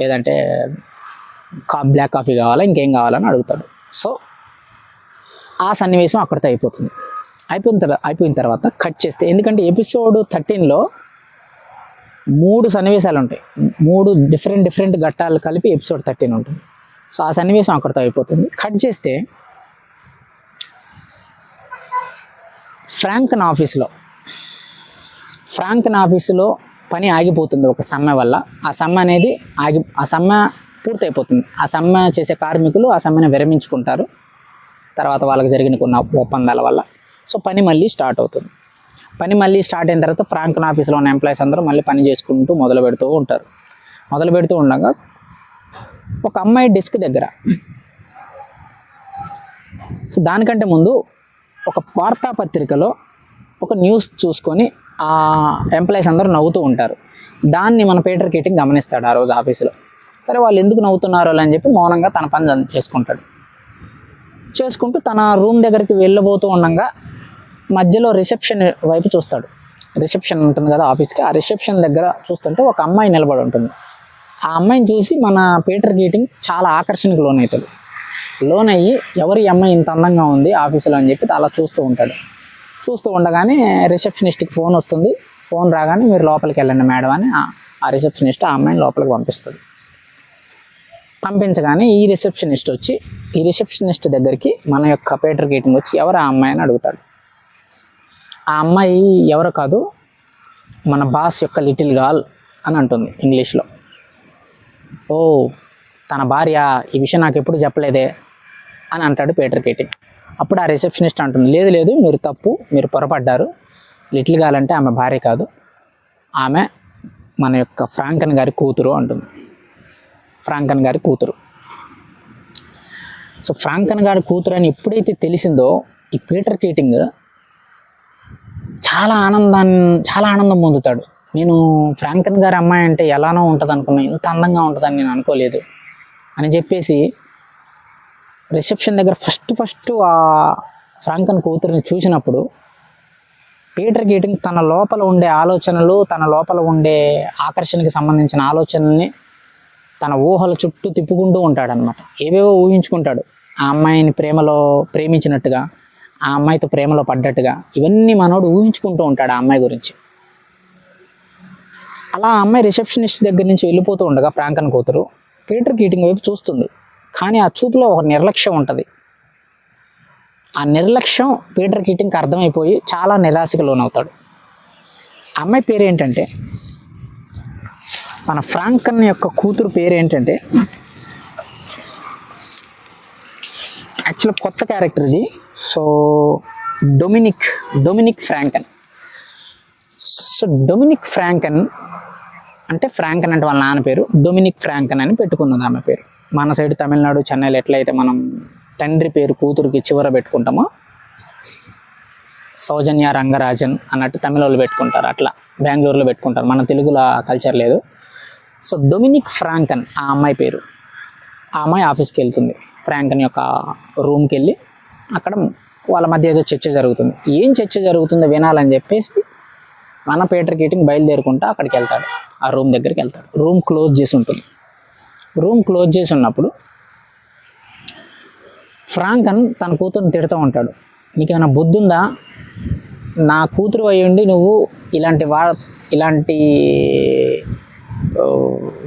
Speaker 1: లేదంటే బ్లాక్ కాఫీ కావాలా, ఇంకేం కావాలని అడుగుతాడు. సో ఆ సన్నివేశం అక్కడితో అయిపోయిన తర్వాత కట్ చేస్తే, ఎందుకంటే ఎపిసోడ్ 13లో 3 సన్నివేశాలు ఉంటాయి, 3 డిఫరెంట్ ఘట్టాలు కలిపి ఎపిసోడ్ 13 ఉంటుంది. సో ఆ సన్నివేశం అక్కడితో అయిపోతుంది. కట్ చేస్తే ఫ్రాంక్ ఆఫీసులో పని ఆగిపోతుంది ఒక సమ్మె వల్ల. ఆ సమ్మె పూర్తయిపోతుంది. ఆ సమ్మె చేసే కార్మికులు ఆ సమ్మెను విరమించుకుంటారు తర్వాత వాళ్ళకి జరిగిన కొన్ని ఒప్పందాల వల్ల. సో పని మళ్ళీ స్టార్ట్ అవుతుంది. పని మళ్ళీ స్టార్ట్ అయిన తర్వాత ఫ్రాంక్లిన్ ఆఫీస్లో ఉన్న ఎంప్లాయీస్ అందరూ మళ్ళీ పని చేసుకుంటూ మొదలు పెడుతూ ఉండగా ఒక అమ్మాయి డెస్క్ దగ్గర, సో దానికంటే ముందు ఒక వార్తాపత్రికలో ఒక న్యూస్ చూసుకొని ఆ ఎంప్లాయీస్ అందరూ నవ్వుతూ ఉంటారు. దాన్ని మన పీటర్ కీటింగ్ గమనిస్తాడు ఆ రోజు ఆఫీసులో. సరే వాళ్ళు ఎందుకు నవ్వుతున్నారో అని చెప్పి మౌనంగా తన పని చేసుకుంటూ తన రూమ్ దగ్గరికి వెళ్ళబోతూ ఉండగా మధ్యలో రిసెప్షన్ వైపు చూస్తాడు. రిసెప్షన్ ఉంటుంది కదా ఆఫీస్కి, ఆ రిసెప్షన్ దగ్గర చూస్తుంటే ఒక అమ్మాయి నిలబడి ఉంటుంది. ఆ అమ్మాయిని చూసి మన పీటర్ కీటింగ్ చాలా ఆకర్షణకు లోనయ్యి ఎవరి అమ్మాయి ఇంత అందంగా ఉంది ఆఫీసులో అని చెప్పి అలా చూస్తూ ఉండగానే రిసెప్షనిస్ట్కి ఫోన్ వస్తుంది. ఫోన్ రాగానే మీరు లోపలికి వెళ్ళండి మేడం అని ఆ రిసెప్షనిస్ట్ ఆ అమ్మాయిని లోపలికి పంపించగానే ఈ రిసెప్షనిస్ట్ దగ్గరికి మన యొక్క పీటర్ కీటింగ్ వచ్చి ఎవరు ఆ అమ్మాయి అని అడుగుతాడు. ఆ అమ్మాయి ఎవరో కాదు, మన బాస్ యొక్క లిటిల్ గర్ల్ అని అంటుంది ఇంగ్లీష్లో. ఓ, తన భార్య ఈ విషయం నాకు ఎప్పుడు చెప్పలేదే అని అంటాడు పీటర్ కీటింగ్. అప్పుడు ఆ రిసెప్షనిస్ట్ అంటుంది, లేదు లేదు మీరు తప్పు, మీరు పొరపడ్డారు, లిటిల్ గర్ల్ అంటే ఆమె భార్య కాదు, ఆమె మన యొక్క ఫ్రాంకన్ గారి కూతురు అంటుంది. ఫ్రాంకన్ గారి కూతురు. సో ఫ్రాంకన్ గారి కూతురు అని ఎప్పుడైతే తెలిసిందో ఈ పీటర్ కీటింగ్ చాలా ఆనందం పొందుతాడు. నేను ఫ్రాంకన్ గారి అమ్మాయి అంటే ఎలానో ఉంటుంది అనుకున్నా, ఇంత అందంగా ఉంటుందని నేను అనుకోలేదు అని చెప్పేసి రిసెప్షన్ దగ్గర ఫస్ట్ ఆ ఫ్రాంకన్ కూతురిని చూసినప్పుడు పీటర్ కీటింగ్ తన లోపల ఉండే ఆలోచనలు, తన లోపల ఉండే ఆకర్షణకి సంబంధించిన ఆలోచనల్ని తన ఊహల చుట్టూ తిప్పుకుంటూ ఉంటాడనమాట. ఏవేవో ఊహించుకుంటాడు. ఆ అమ్మాయిని ప్రేమించినట్టుగా, ఆ అమ్మాయితో ప్రేమలో పడ్డట్టుగా, ఇవన్నీ మనోడు ఊహించుకుంటూ ఉంటాడు ఆ అమ్మాయి గురించి. అలా ఆ అమ్మాయి రిసెప్షనిస్ట్ దగ్గర నుంచి వెళ్ళిపోతూ ఉండగా ఫ్రాంకన్ కూతురు పీటర్ కీటింగ్ వైపు చూస్తుంది. కానీ ఆ చూపులో ఒక నిర్లక్ష్యం ఉంటుంది. ఆ నిర్లక్ష్యం పీటర్ కీటింగ్కి అర్థమైపోయి చాలా నిరాశకు లోనవుతాడు. ఆ అమ్మాయి పేరు ఏంటంటే, మన ఫ్రాంకన్ యొక్క కూతురు పేరు ఏంటంటే, యాక్చువల్ కొత్త క్యారెక్టర్ ఇది. So Dominique Francon. So Dominique Francon అంటే వాళ్ళ నాన్న పేరు డొమినిక్ ఫ్రాంకన్ అని పెట్టుకున్నది ఆమె పేరు. మన సైడ్ తమిళనాడు, చెన్నైలో ఎట్లయితే మనం తండ్రి పేరు కూతురుకి చివర పెట్టుకుంటామో, సౌజన్య రంగరాజన్ అన్నట్టు తమిళ వాళ్ళు పెట్టుకుంటారు, అట్లా బెంగళూరులో పెట్టుకుంటారు. మన తెలుగులో కల్చర్ లేదు. సో డొమినిక్ ఫ్రాంకన్ ఆ అమ్మాయి పేరు. ఆ అమ్మాయి ఆఫీస్కి వెళ్తుంది. ఫ్రాంకన్ యొక్క రూమ్కి వెళ్ళి అక్కడ వాళ్ళ మధ్య ఏదో చర్చ జరుగుతుంది. ఏం చర్చ జరుగుతుందో వినాలని చెప్పేసి మన పీటర్ కీటింగ్ బయలుదేరుకుంటా అక్కడికి వెళ్తాడు. ఆ రూమ్ దగ్గరికి వెళ్తాడు. రూమ్ క్లోజ్ చేసి ఉంటుంది. రూమ్ క్లోజ్ చేసి ఉన్నప్పుడు ఫ్రాంకన్ తన కూతురుని తిడుతూ ఉంటాడు, నీకేమైనా బుద్ధి ఉందా? నా కూతురు అయ్యి ఉండి నువ్వు ఇలాంటి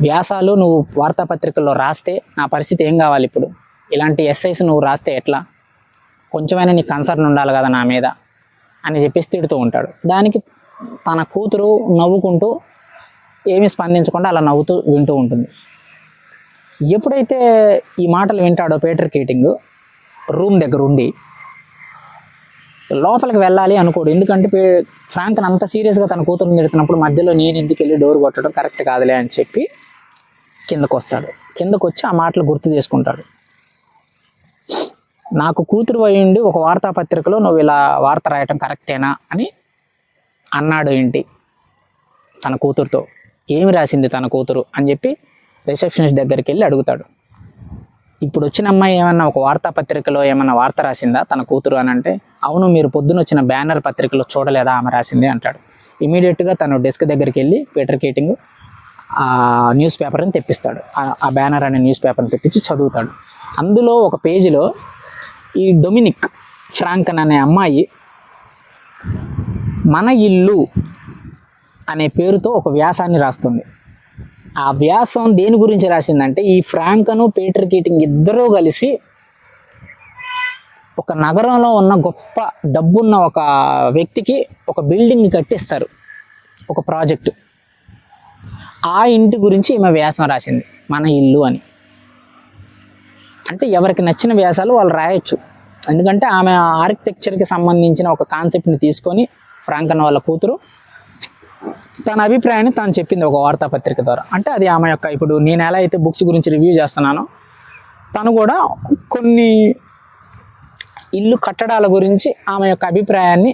Speaker 1: వ్యాసాలు నువ్వు వార్తాపత్రికల్లో రాస్తే నా పరిస్థితి ఏం కావాలి ఇప్పుడు? ఇలాంటి ఎస్ఐస్ నువ్వు రాస్తే ఎట్లా? కొంచెమైనా నీకు కన్సర్న్ ఉండాలి కదా నా మీద అని చెప్పేసి తిడుతూ ఉంటాడు. దానికి తన కూతురు నవ్వుకుంటూ ఏమీ స్పందించకుండా అలా నవ్వుతూ వింటూ ఉంటుంది. ఎప్పుడైతే ఈ మాటలు వింటాడో పీటర్ కీటింగ్ రూమ్ దగ్గర ఉండి లోపలికి వెళ్ళాలి అనుకోడు. ఎందుకంటే ఫ్రాంకన్ అంత సీరియస్గా తన కూతురుని తిడుతున్నప్పుడు మధ్యలో నేను ఎందుకు వెళ్ళి డోర్ కొట్టడం కరెక్ట్ కాదులే అని చెప్పి కిందకు వస్తాడు. కిందకు వచ్చి ఆ మాటలు గుర్తు చేసుకుంటాడు. నాకు కూతురు అయ్యుండి ఒక వార్తాపత్రికలో నువ్వు ఇలా వార్త రాయటం కరెక్టేనా అని అన్నాడు ఏంటి తన కూతురుతో. ఏమి రాసింది తన కూతురు అని చెప్పి రిసెప్షనిస్ట్ దగ్గరికి వెళ్ళి అడుగుతాడు. ఇప్పుడు వచ్చిన అమ్మాయి ఏమన్నా ఒక వార్తాపత్రికలో ఏమన్నా వార్త రాసిందా తన కూతురు అని అంటే, అవును, మీరు పొద్దున వచ్చిన బ్యానర్ పత్రికలో చూడలేదా ఆమె రాసింది అంటాడు. ఇమీడియట్గా తను డెస్క్ దగ్గరికి వెళ్ళి పీటర్ కీటింగ్ ఆ న్యూస్ పేపర్ని తెప్పిస్తాడు. ఆ బ్యానర్ అనే న్యూస్ పేపర్ని తెప్పించి చదువుతాడు. అందులో ఒక పేజీలో ఈ డొమినిక్ ఫ్రాంకన్ అనే అమ్మాయి మన ఇల్లు అనే పేరుతో ఒక వ్యాసాన్ని రాస్తుంది. ఆ వ్యాసం దేని గురించి రాసిందంటే, ఈ ఫ్రాంకను పీటర్ కీటింగ్ ఇద్దరూ కలిసి ఒక నగరంలో ఉన్న గొప్ప డబ్బున్న ఒక వ్యక్తికి ఒక బిల్డింగ్ కట్టిస్తారు, ఒక ప్రాజెక్టు. ఆ ఇంటి గురించి ఈమె వ్యాసం రాసింది, మన ఇల్లు అని. అంటే ఎవరికి నచ్చిన వ్యాసాలు వాళ్ళు రాయొచ్చు. ఎందుకంటే ఆమె ఆర్కిటెక్చర్కి సంబంధించిన ఒక కాన్సెప్ట్ని తీసుకొని ఫ్రాంకన్ వాళ్ళ కూతురు తన అభిప్రాయాన్ని తాను చెప్పింది ఒక వార్తాపత్రిక ద్వారా. అంటే అది ఆమె యొక్క, ఇప్పుడు నేను ఎలా అయితే బుక్స్ గురించి రివ్యూ చేస్తున్నానో తను కూడా కొన్ని ఇల్లు కట్టడాల గురించి ఆమె యొక్క అభిప్రాయాన్ని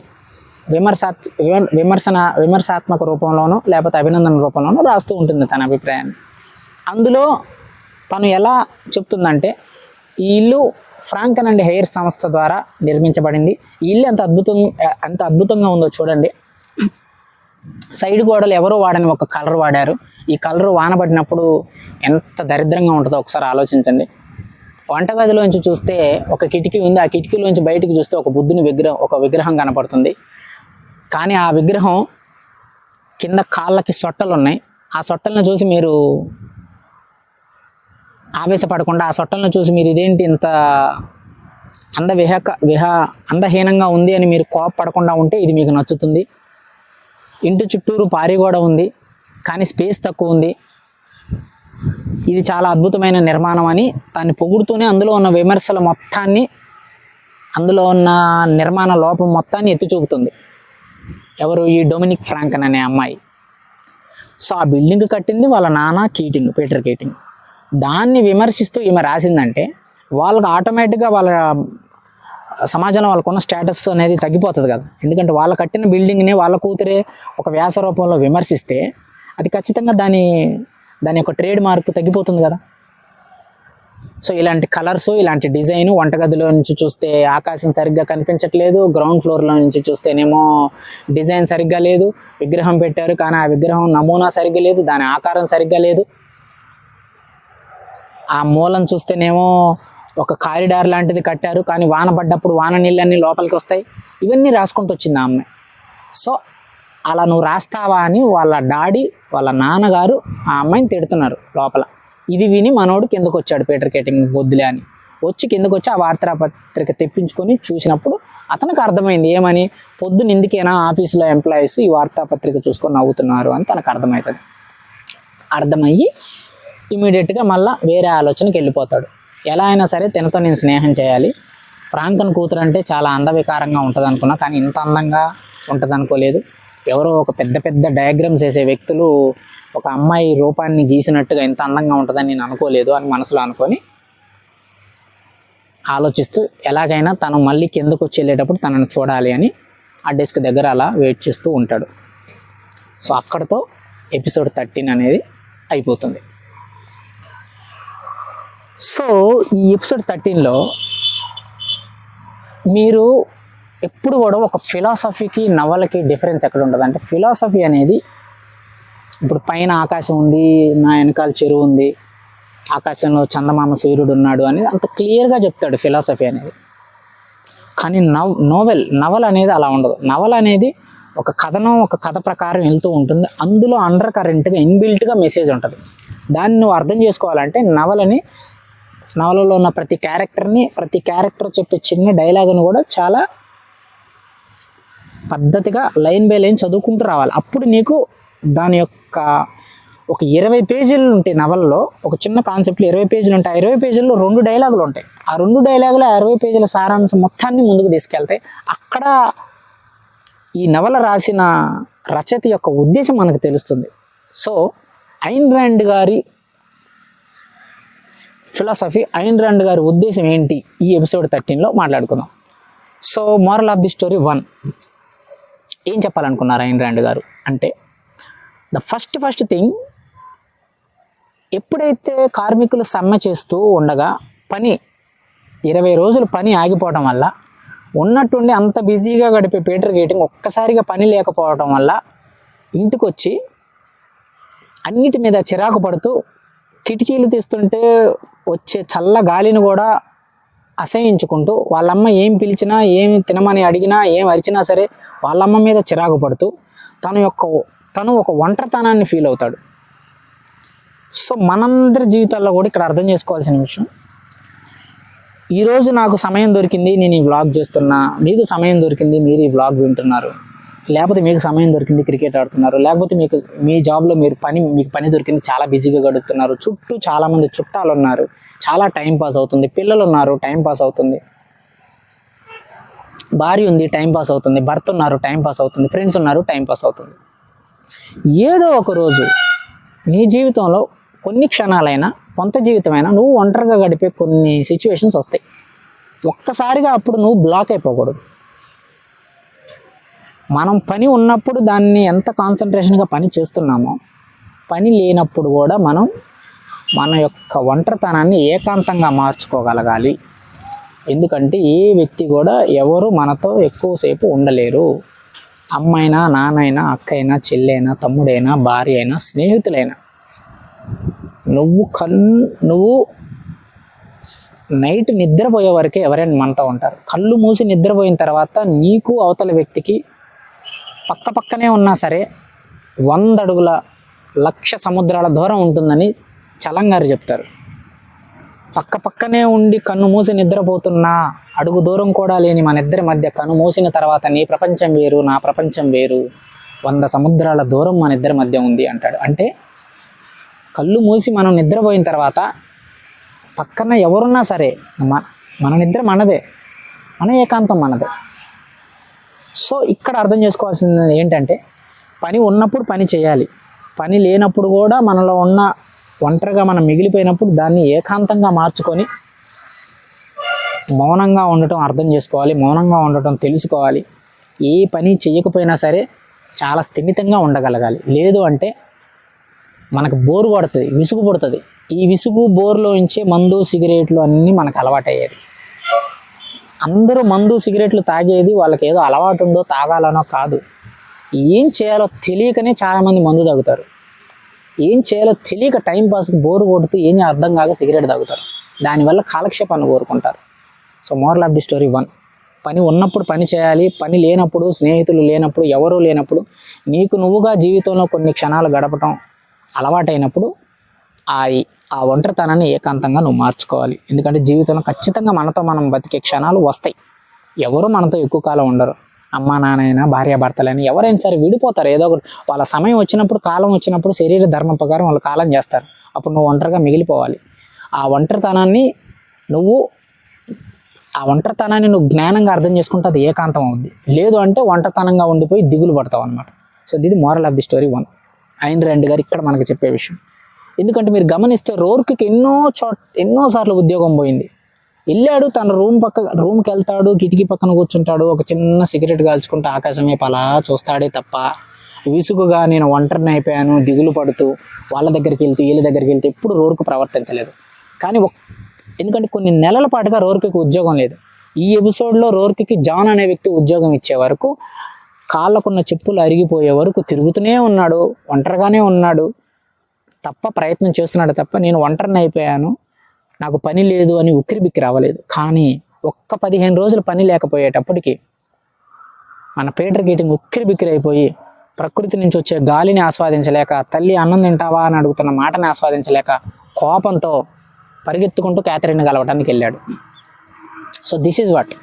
Speaker 1: విమర్శనాత్మక రూపంలోనో లేకపోతే అభినందన రూపంలోనో రాస్తూ ఉంటుంది తన అభిప్రాయాన్ని. అందులో తను ఎలా చెప్తుందంటే, ఈ ఇల్లు ఫ్రాంకన్ అండ్ హెయిర్ సంస్థ ద్వారా నిర్మించబడింది. ఈ ఇల్లు ఎంత అద్భుతంగా ఉందో చూడండి. సైడ్ గోడలు ఎవరో వాడని ఒక కలర్ వాడారు. ఈ కలరు వానబడినప్పుడు ఎంత దరిద్రంగా ఉంటుందో ఒకసారి ఆలోచించండి. వంటగదిలోంచి చూస్తే ఒక కిటికీ ఉంది. ఆ కిటికీలోంచి బయటికి చూస్తే ఒక బుద్ధుని విగ్రహం కనపడుతుంది. కానీ ఆ విగ్రహం కింద కాళ్ళకి సొట్టలు ఉన్నాయి. ఆ సొట్టలను చూసి మీరు ఆవేశపడకుండా, ఆ సొట్టలను చూసి మీరు ఇదేంటి ఇంత అందహీనంగా ఉంది అని మీరు కోపపడకుండా ఉంటే ఇది మీకు నచ్చుతుంది. ఇంటి చుట్టూరు పారిగోడ ఉంది, కానీ స్పేస్ తక్కువ ఉంది. ఇది చాలా అద్భుతమైన నిర్మాణం అని దాన్ని పొగుడుతూనే అందులో ఉన్న విమర్శల మొత్తాన్ని, అందులో ఉన్న నిర్మాణ లోపం మొత్తాన్ని ఎత్తి చూపుతుంది. ఎవరు? ఈ డొమినిక్ ఫ్రాంకన్ అనే అమ్మాయి. సో ఆ బిల్డింగ్ కట్టింది వాళ్ళ నాన్న కీటింగ్, పీటర్ కీటింగ్. దాన్ని విమర్శిస్తూ ఈమె రాసిందంటే వాళ్ళకి ఆటోమేటిక్గా వాళ్ళ సమాజంలో వాళ్ళకున్న స్టేటస్ అనేది తగ్గిపోతుంది కదా. ఎందుకంటే వాళ్ళు కట్టిన బిల్డింగ్ని వాళ్ళ కూతురే ఒక వ్యాస రూపంలో విమర్శిస్తే అది ఖచ్చితంగా దాని యొక్క ట్రేడ్ మార్క్ తగ్గిపోతుంది కదా. సో ఇలాంటి కలర్స్, ఇలాంటి డిజైన్, వంటగదిలో నుంచి చూస్తే ఆకాశం సరిగ్గా కనిపించట్లేదు, గ్రౌండ్ ఫ్లోర్లో నుంచి చూస్తేనేమో డిజైన్ సరిగ్గా లేదు, విగ్రహం పెట్టారు కానీ ఆ విగ్రహం నమూనా సరిగ్గా లేదు, దాని ఆకారం సరిగ్గా లేదు, ఆ మూలం చూస్తేనేమో ఒక కారిడార్ లాంటిది కట్టారు కానీ వాన పడ్డప్పుడు వాన నీళ్ళన్నీ లోపలికి వస్తాయి. ఇవన్నీ రాసుకుంటూ వచ్చింది ఆ అమ్మాయి. సో అలా నువ్వు రాస్తావా అని వాళ్ళ డాడీ, వాళ్ళ నాన్నగారు ఆ అమ్మాయిని తిడుతున్నారు లోపల. ఇది విని మనోడు కిందకు వచ్చాడు, పీటర్ కీటింగ్ వద్దులే అని. వచ్చి కిందకు వచ్చి ఆ వార్తాపత్రిక తెప్పించుకొని చూసినప్పుడు అతనికి అర్థమైంది. ఏమని? పొద్దున ఎందుకైనా ఆఫీసులో ఎంప్లాయీస్ ఈ వార్తాపత్రిక చూసుకొని నవ్వుతున్నారు అని తనకు అర్థమవుతుంది. అర్థమయ్యి ఇమీడియట్గా మళ్ళీ వేరే ఆలోచనకి వెళ్ళిపోతాడు. ఎలా అయినా సరే తనతో నేను స్నేహం చేయాలి. ఫ్రాంకన్ కూతురు అంటే చాలా అందవికారంగా ఉంటుంది అనుకున్నా, కానీ ఇంత అందంగా ఉంటుంది అనుకోలేదు. ఎవరో ఒక పెద్ద పెద్ద డయాగ్రామ్స్ వేసే వ్యక్తులు ఒక అమ్మాయి రూపాన్ని గీసినట్టుగా ఇంత అందంగా ఉంటుందని నేను అనుకోలేదు అని మనసులో అనుకొని ఆలోచిస్తూ ఎలాగైనా తను మళ్ళీ కిందకు వచ్చి వెళ్ళేటప్పుడు తనను చూడాలి అని ఆ డెస్క్ దగ్గర అలా వెయిట్ చేస్తూ ఉంటాడు. సో అక్కడితో ఎపిసోడ్ 13 అనేది అయిపోతుంది. సో ఈ ఎపిసోడ్ 13లో మీరు ఎప్పుడు కూడా ఒక ఫిలాసఫీకి నవలకి డిఫరెన్స్ ఎక్కడ ఉంటుంది అంటే, ఫిలాసఫీ అనేది ఇప్పుడు పైన ఆకాశం ఉంది, నా వెనకాల చెరువు ఉంది, ఆకాశంలో చందమామ సూర్యుడు ఉన్నాడు అనేది అంత క్లియర్గా చెప్తాడు ఫిలాసఫీ అనేది. కానీ నవల అనేది అలా ఉండదు. నవల అనేది ఒక కథనం, ఒక కథ ప్రకారం వెళ్తూ ఉంటుంది. అందులో అండర్ కరెంట్గా ఇన్బిల్ట్గా మెసేజ్ ఉంటుంది. దాన్ని నువ్వు అర్థం చేసుకోవాలంటే నవలలో ఉన్న ప్రతి క్యారెక్టర్ చెప్పే చిన్న డైలాగ్ని కూడా చాలా పద్ధతిగా లైన్ బై లైన్ చదువుకుంటూ రావాలి. అప్పుడు నీకు దాని యొక్క ఒక 20 పేజీలు ఉంటాయి నవలలో. ఒక చిన్న కాన్సెప్ట్లో 20 పేజీలు ఉంటాయి. ఆ 20 పేజీల్లో 2 డైలాగులు ఉంటాయి. ఆ 2 డైలాగులు 60 పేజీల సారాంశం మొత్తాన్ని ముందుకు తీసుకెళ్తాయి. అక్కడ ఈ నవల రాసిన రచయిత యొక్క ఉద్దేశం మనకు తెలుస్తుంది. సో ఐన్ ర్యాండ్ గారి ఫిలాసఫీ, ఐన్ ర్యాండ్ గారి ఉద్దేశం ఏంటి, ఈ ఎపిసోడ్ 13లో మాట్లాడుకుందాం. So moral of the story 1. ఏం చెప్పాలనుకున్నారు ఐన్ ర్యాండ్ గారు అంటే, ద ఫస్ట్ థింగ్, ఎప్పుడైతే కార్మికులు సమ్మె చేస్తూ ఉండగా 20 రోజులు పని ఆగిపోవడం వల్ల ఉన్నట్టుండి అంత బిజీగా గడిపే పీటర్ కీటింగ్ ఒక్కసారిగా పని లేకపోవడం వల్ల ఇంటికి వచ్చి అన్నిటి మీద చిరాకు పడుతూ కిటికీలు తీస్తుంటే వచ్చే చల్ల గాలిని కూడా అసహించుకుంటూ, వాళ్ళమ్మ ఏం పిలిచినా, ఏం తినమని అడిగినా, ఏం అరిచినా సరే వాళ్ళమ్మ మీద చిరాకు పడుతూ తను ఒక ఒంటరితనాన్ని ఫీల్ అవుతాడు. సో మనందరి జీవితాల్లో కూడా ఇక్కడ అర్థం చేసుకోవాల్సిన విషయం, ఈరోజు నాకు సమయం దొరికింది, నేను ఈ వ్లాగ్ చేస్తున్నా, మీకు సమయం దొరికింది, మీరు ఈ వ్లాగ్ వింటున్నారు, లేకపోతే మీకు సమయం దొరికింది క్రికెట్ ఆడుతున్నారు, లేకపోతే మీ జాబ్లో మీకు పని దొరికింది, చాలా బిజీగా గడుపుతున్నారు, చుట్టూ చాలామంది చుట్టాలు ఉన్నారు, చాలా టైం పాస్ అవుతుంది, పిల్లలు ఉన్నారు, టైం పాస్ అవుతుంది, భార్య ఉంది, టైం పాస్ అవుతుంది, భర్త ఉన్నారు, టైం పాస్ అవుతుంది, ఫ్రెండ్స్ ఉన్నారు, టైం పాస్ అవుతుంది. ఏదో ఒక రోజు నీ జీవితంలో కొన్ని క్షణాలైనా, కొంత జీవితమైనా నువ్వు ఒంటరిగా గడిపే కొన్ని సిచ్యువేషన్స్ వస్తాయి. ఒక్కసారిగా అప్పుడు నువ్వు బ్లాక్ అయిపోకూడదు. మనం పని ఉన్నప్పుడు దాన్ని ఎంత కాన్సన్ట్రేషన్గా పని చేస్తున్నామో, పని లేనప్పుడు కూడా మనం మన యొక్క ఒంటరితనాన్ని ఏకాంతంగా మార్చుకోగలగాలి. ఎందుకంటే ఏ వ్యక్తి కూడా ఎవరు మనతో ఎక్కువసేపు ఉండలేరు. అమ్మైనా, నాన్నైనా, అక్కైనా, చెల్లైనా, తమ్ముడైనా, భార్య అయినా, స్నేహితులైనా. నువ్వు నైట్ నిద్రపోయే వరకే ఎవరైనా మనతో ఉంటారు. కళ్ళు మూసి నిద్రపోయిన తర్వాత నీకు అవతల వ్యక్తికి పక్కనే ఉన్నా సరే 100 అడుగుల 1,00,000 సముద్రాల దూరం ఉంటుందని చలం గారు చెప్తారు. పక్కనే ఉండి కన్ను మూసి నిద్రపోతున్నా అడుగు దూరం కూడా లేని మన ఇద్దరి మధ్య కన్ను మూసిన తర్వాత నీ ప్రపంచం వేరు, నా ప్రపంచం వేరు, 100 సముద్రాల దూరం మన ఇద్దరి మధ్య ఉంది అంటాడు. అంటే కళ్ళు మూసి మనం నిద్రపోయిన తర్వాత పక్కన ఎవరున్నా సరే మన నిద్ర మనదే, మన ఏకాంతం మనదే. సో ఇక్కడ అర్థం చేసుకోవాల్సింది ఏంటంటే, పని ఉన్నప్పుడు పని చేయాలి, పని లేనప్పుడు కూడా మనలో ఉన్న ఒంటరిగా మనం మిగిలిపోయినప్పుడు దాన్ని ఏకాంతంగా మార్చుకొని మౌనంగా ఉండటం అర్థం చేసుకోవాలి, మౌనంగా ఉండటం తెలుసుకోవాలి. ఏ పని చేయకపోయినా సరే చాలా స్థిమితంగా ఉండగలగాలి. లేదు అంటే మనకు బోరు పడుతుంది, విసుగు పడుతుంది. ఈ విసుగు బోరులో ఉంచే మందు సిగరెట్లు అన్నీ మనకు అలవాటయ్యేది. అందరూ మందు సిగరెట్లు తాగేది వాళ్ళకి ఏదో అలవాటు ఉందో తాగాలనో కాదు, ఏం చేయాలో తెలియకనే చాలామంది మందు తాగుతారు. ఏం చేయాలో తెలియక టైంపాస్కి బోరు కొడుతూ ఏం అర్థం కాక సిగరెట్ తాగుతారు. దానివల్ల కాలక్షేపాన్ని కోరుకుంటారు. So moral of the story 1, పని ఉన్నప్పుడు పని చేయాలి, పని లేనప్పుడు, స్నేహితులు లేనప్పుడు, ఎవరూ లేనప్పుడు, నీకు నువ్వుగా జీవితంలో కొన్ని క్షణాలు గడపటం అలవాటైనప్పుడు ఆ ఒంటరితనాన్ని ఏకాంతంగా నువ్వు మార్చుకోవాలి. ఎందుకంటే జీవితంలో ఖచ్చితంగా మనతో మనం బతికే క్షణాలు వస్తాయి. ఎవరు మనతో ఎక్కువ కాలం ఉండరు. అమ్మా నాన్నైనా, భార్యాభర్తలైనా ఎవరైనా సరే విడిపోతారు. ఏదో ఒకటి వాళ్ళ సమయం వచ్చినప్పుడు, కాలం వచ్చినప్పుడు శరీర ధర్మం ప్రకారం వాళ్ళు కాలం చేస్తారు. అప్పుడు నువ్వు ఒంటరిగా మిగిలిపోవాలి. ఆ ఒంటరితనాన్ని నువ్వు జ్ఞానంగా అర్థం చేసుకుంటే అది ఏకాంతం అవుద్ది. లేదు అంటే ఒంటరితనంగా ఉండిపోయి దిగులు పడతావు అనమాట. సో ఇది moral of the story 1. ఐన్ Rand గారు ఇక్కడ మనకు చెప్పే విషయం. ఎందుకంటే మీరు గమనిస్తే రోర్క్కి ఎన్నోసార్లు ఉద్యోగం పోయింది. వెళ్ళాడు, తన రూమ్కి వెళ్తాడు, కిటికీ పక్కన కూర్చుంటాడు, ఒక చిన్న సిగరెట్ కాల్చుకుంటూ ఆకాశం వైపు అలా చూస్తాడే తప్ప విసుగుగా నేను ఒంటరిని అయిపోయాను దిగులు పడుతూ వాళ్ళ దగ్గరికి వెళ్తూ వీళ్ళ దగ్గరికి వెళ్తూ ఎప్పుడు రోర్క్ ప్రవర్తించలేదు. కానీ ఎందుకంటే కొన్ని నెలల పాటుగా రోర్క్కి ఉద్యోగం లేదు. ఈ ఎపిసోడ్లో రోర్క్కి జాన్ అనే వ్యక్తి ఉద్యోగం ఇచ్చే వరకు, కాళ్ళకున్న చెప్పులు అరిగిపోయే వరకు తిరుగుతూనే ఉన్నాడు, ఒంటరిగానే ఉన్నాడు తప్ప, ప్రయత్నం చేస్తున్నాడు తప్ప నేను ఒంటరిని అయిపోయాను, నాకు పని లేదు అని ఉక్కిరిబిక్కి రావలేదు. కానీ 15 రోజులు పని లేకపోయేటప్పటికి మన పీటర్ కీటింగ్ ఉక్కిరిబిక్కిరి అయిపోయి ప్రకృతి నుంచి వచ్చే గాలిని ఆస్వాదించలేక, తల్లి అన్నం తింటావా అని అడుగుతున్న మాటని ఆస్వాదించలేక కోపంతో పరిగెత్తుకుంటూ క్యాథరిన్ కలవటానికి వెళ్ళాడు. So this is what.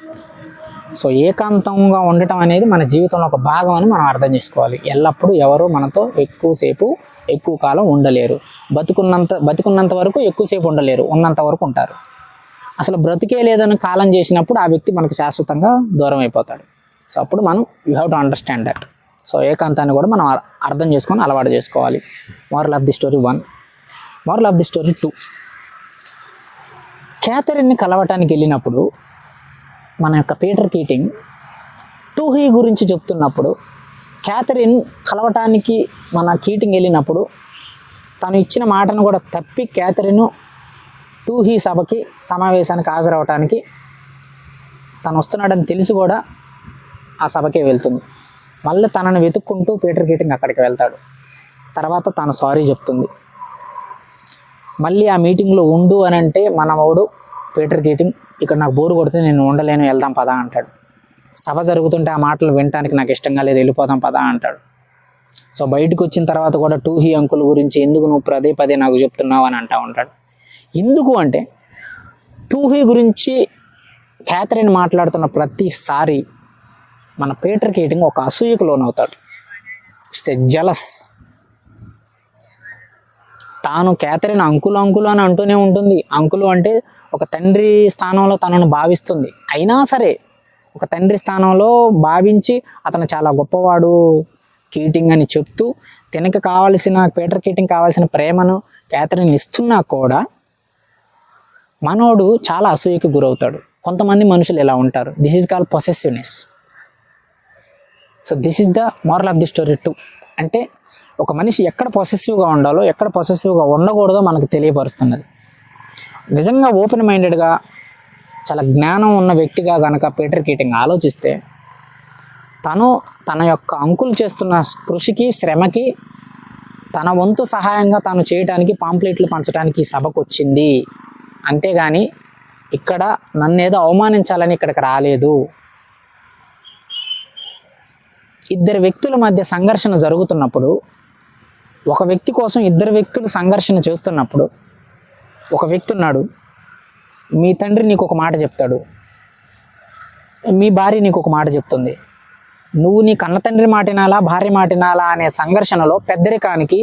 Speaker 1: So ఏకాంతంగా ఉండటం అనేది మన జీవితంలో ఒక భాగం అని మనం అర్థం చేసుకోవాలి. ఎల్లప్పుడూ ఎవరు మనతో ఎక్కువ కాలం ఉండలేరు. బతుకున్నంత వరకు ఎక్కువసేపు ఉండలేరు, ఉన్నంత వరకు ఉంటారు. అసలు బ్రతికే లేదని కాలం చేసినప్పుడు ఆ వ్యక్తి మనకు శాశ్వతంగా దూరం అయిపోతాడు. సో అప్పుడు మనం you have to understand that. So ఏకాంతాన్ని కూడా మనం అర్థం చేసుకొని అలవాటు చేసుకోవాలి. Moral of the story 1. Moral of the story 2. క్యాథరిన్ని కలవటానికి వెళ్ళినప్పుడు మన యొక్క పీటర్ కీటింగ్ టూహీ గురించి చెప్తున్నప్పుడు, క్యాథరిన్ కలవటానికి మన కీటింగ్ వెళ్ళినప్పుడు తను ఇచ్చిన మాటను కూడా తప్పి క్యాథరిన్ టూహీ సమావేశానికి హాజరవటానికి తను వస్తున్నాడని తెలిసి కూడా ఆ సభకే వెళ్తుంది. మళ్ళీ తనను వెతుక్కుంటూ పీటర్ కీటింగ్ అక్కడికి వెళ్తాడు. తర్వాత తను సారీ చెప్తుంది. మళ్ళీ ఆ మీటింగ్లో ఉండు అని అంటే మనవాడు పీటర్ కీటింగ్ ఇక్కడ నాకు బోరు కొడితే నేను ఉండలేను, వెళ్దాం పదా అంటాడు. సభ జరుగుతుంటే ఆ మాటలు వినటానికి నాకు ఇష్టంగా లేదు, వెళ్ళిపోదాం పదా అంటాడు. సో బయటకు వచ్చిన తర్వాత కూడా టూహీ అంకుల్ గురించి ఎందుకు నువ్వు పదే నాకు చెప్తున్నావు అని అంటూ ఉంటాడు. ఎందుకు అంటే టూహీ గురించి క్యాథరిన్ మాట్లాడుతున్న ప్రతిసారి మన పీటర్ కీటింగ్ ఒక అసూయకు లోనవుతాడు. It's a jealous. తాను క్యాథరిన్ అంకులు అని అంటూనే ఉంటుంది. అంకులు అంటే ఒక తండ్రి స్థానంలో తనను భావిస్తుంది. అయినా సరే ఒక తండ్రి స్థానంలో భావించి అతను చాలా గొప్పవాడు కీటింగ్ అని చెప్తూ పీటర్ కీటింగ్ కావాల్సిన ప్రేమను క్యాథరిన్ ఇస్తున్నా కూడా మనోడు చాలా అసూయకి గురవుతాడు. కొంతమంది మనుషులు ఇలా ఉంటారు. This is called possessiveness. So this is the moral of the story 2. అంటే ఒక మనిషి ఎక్కడ పొసెసివ్గా ఉండాలో, ఎక్కడ పొసెసివ్గా ఉండకూడదో మనకు తెలియపరుస్తున్నది. నిజంగా ఓపెన్ మైండెడ్గా చాలా జ్ఞానం ఉన్న వ్యక్తిగా కనుక పీటర్ కీటింగ్ ఆలోచిస్తే తన యొక్క అంకులు చేస్తున్న కృషికి, శ్రమకి తన వంతు సహాయంగా తాను చేయడానికి, పాంప్లెట్లు పంచడానికి సభకు వచ్చింది. అంతేగాని ఇక్కడ నన్నేదో అవమానించాలని ఇక్కడికి రాలేదు. ఇద్దరు వ్యక్తుల మధ్య సంఘర్షణ జరుగుతున్నప్పుడు, ఒక వ్యక్తి కోసం ఇద్దరు వ్యక్తులు సంఘర్షణ చేస్తున్నప్పుడు, ఒక వ్యక్తి ఉన్నాడు, మీ తండ్రి నీకు ఒక మాట చెప్తాడు, మీ భార్య నీకు ఒక మాట చెప్తుంది. నువ్వు నీ కన్న తండ్రి మాట వినాలా, భార్య మాట వినాలా అనే సంఘర్షణలో పెద్దరికానికి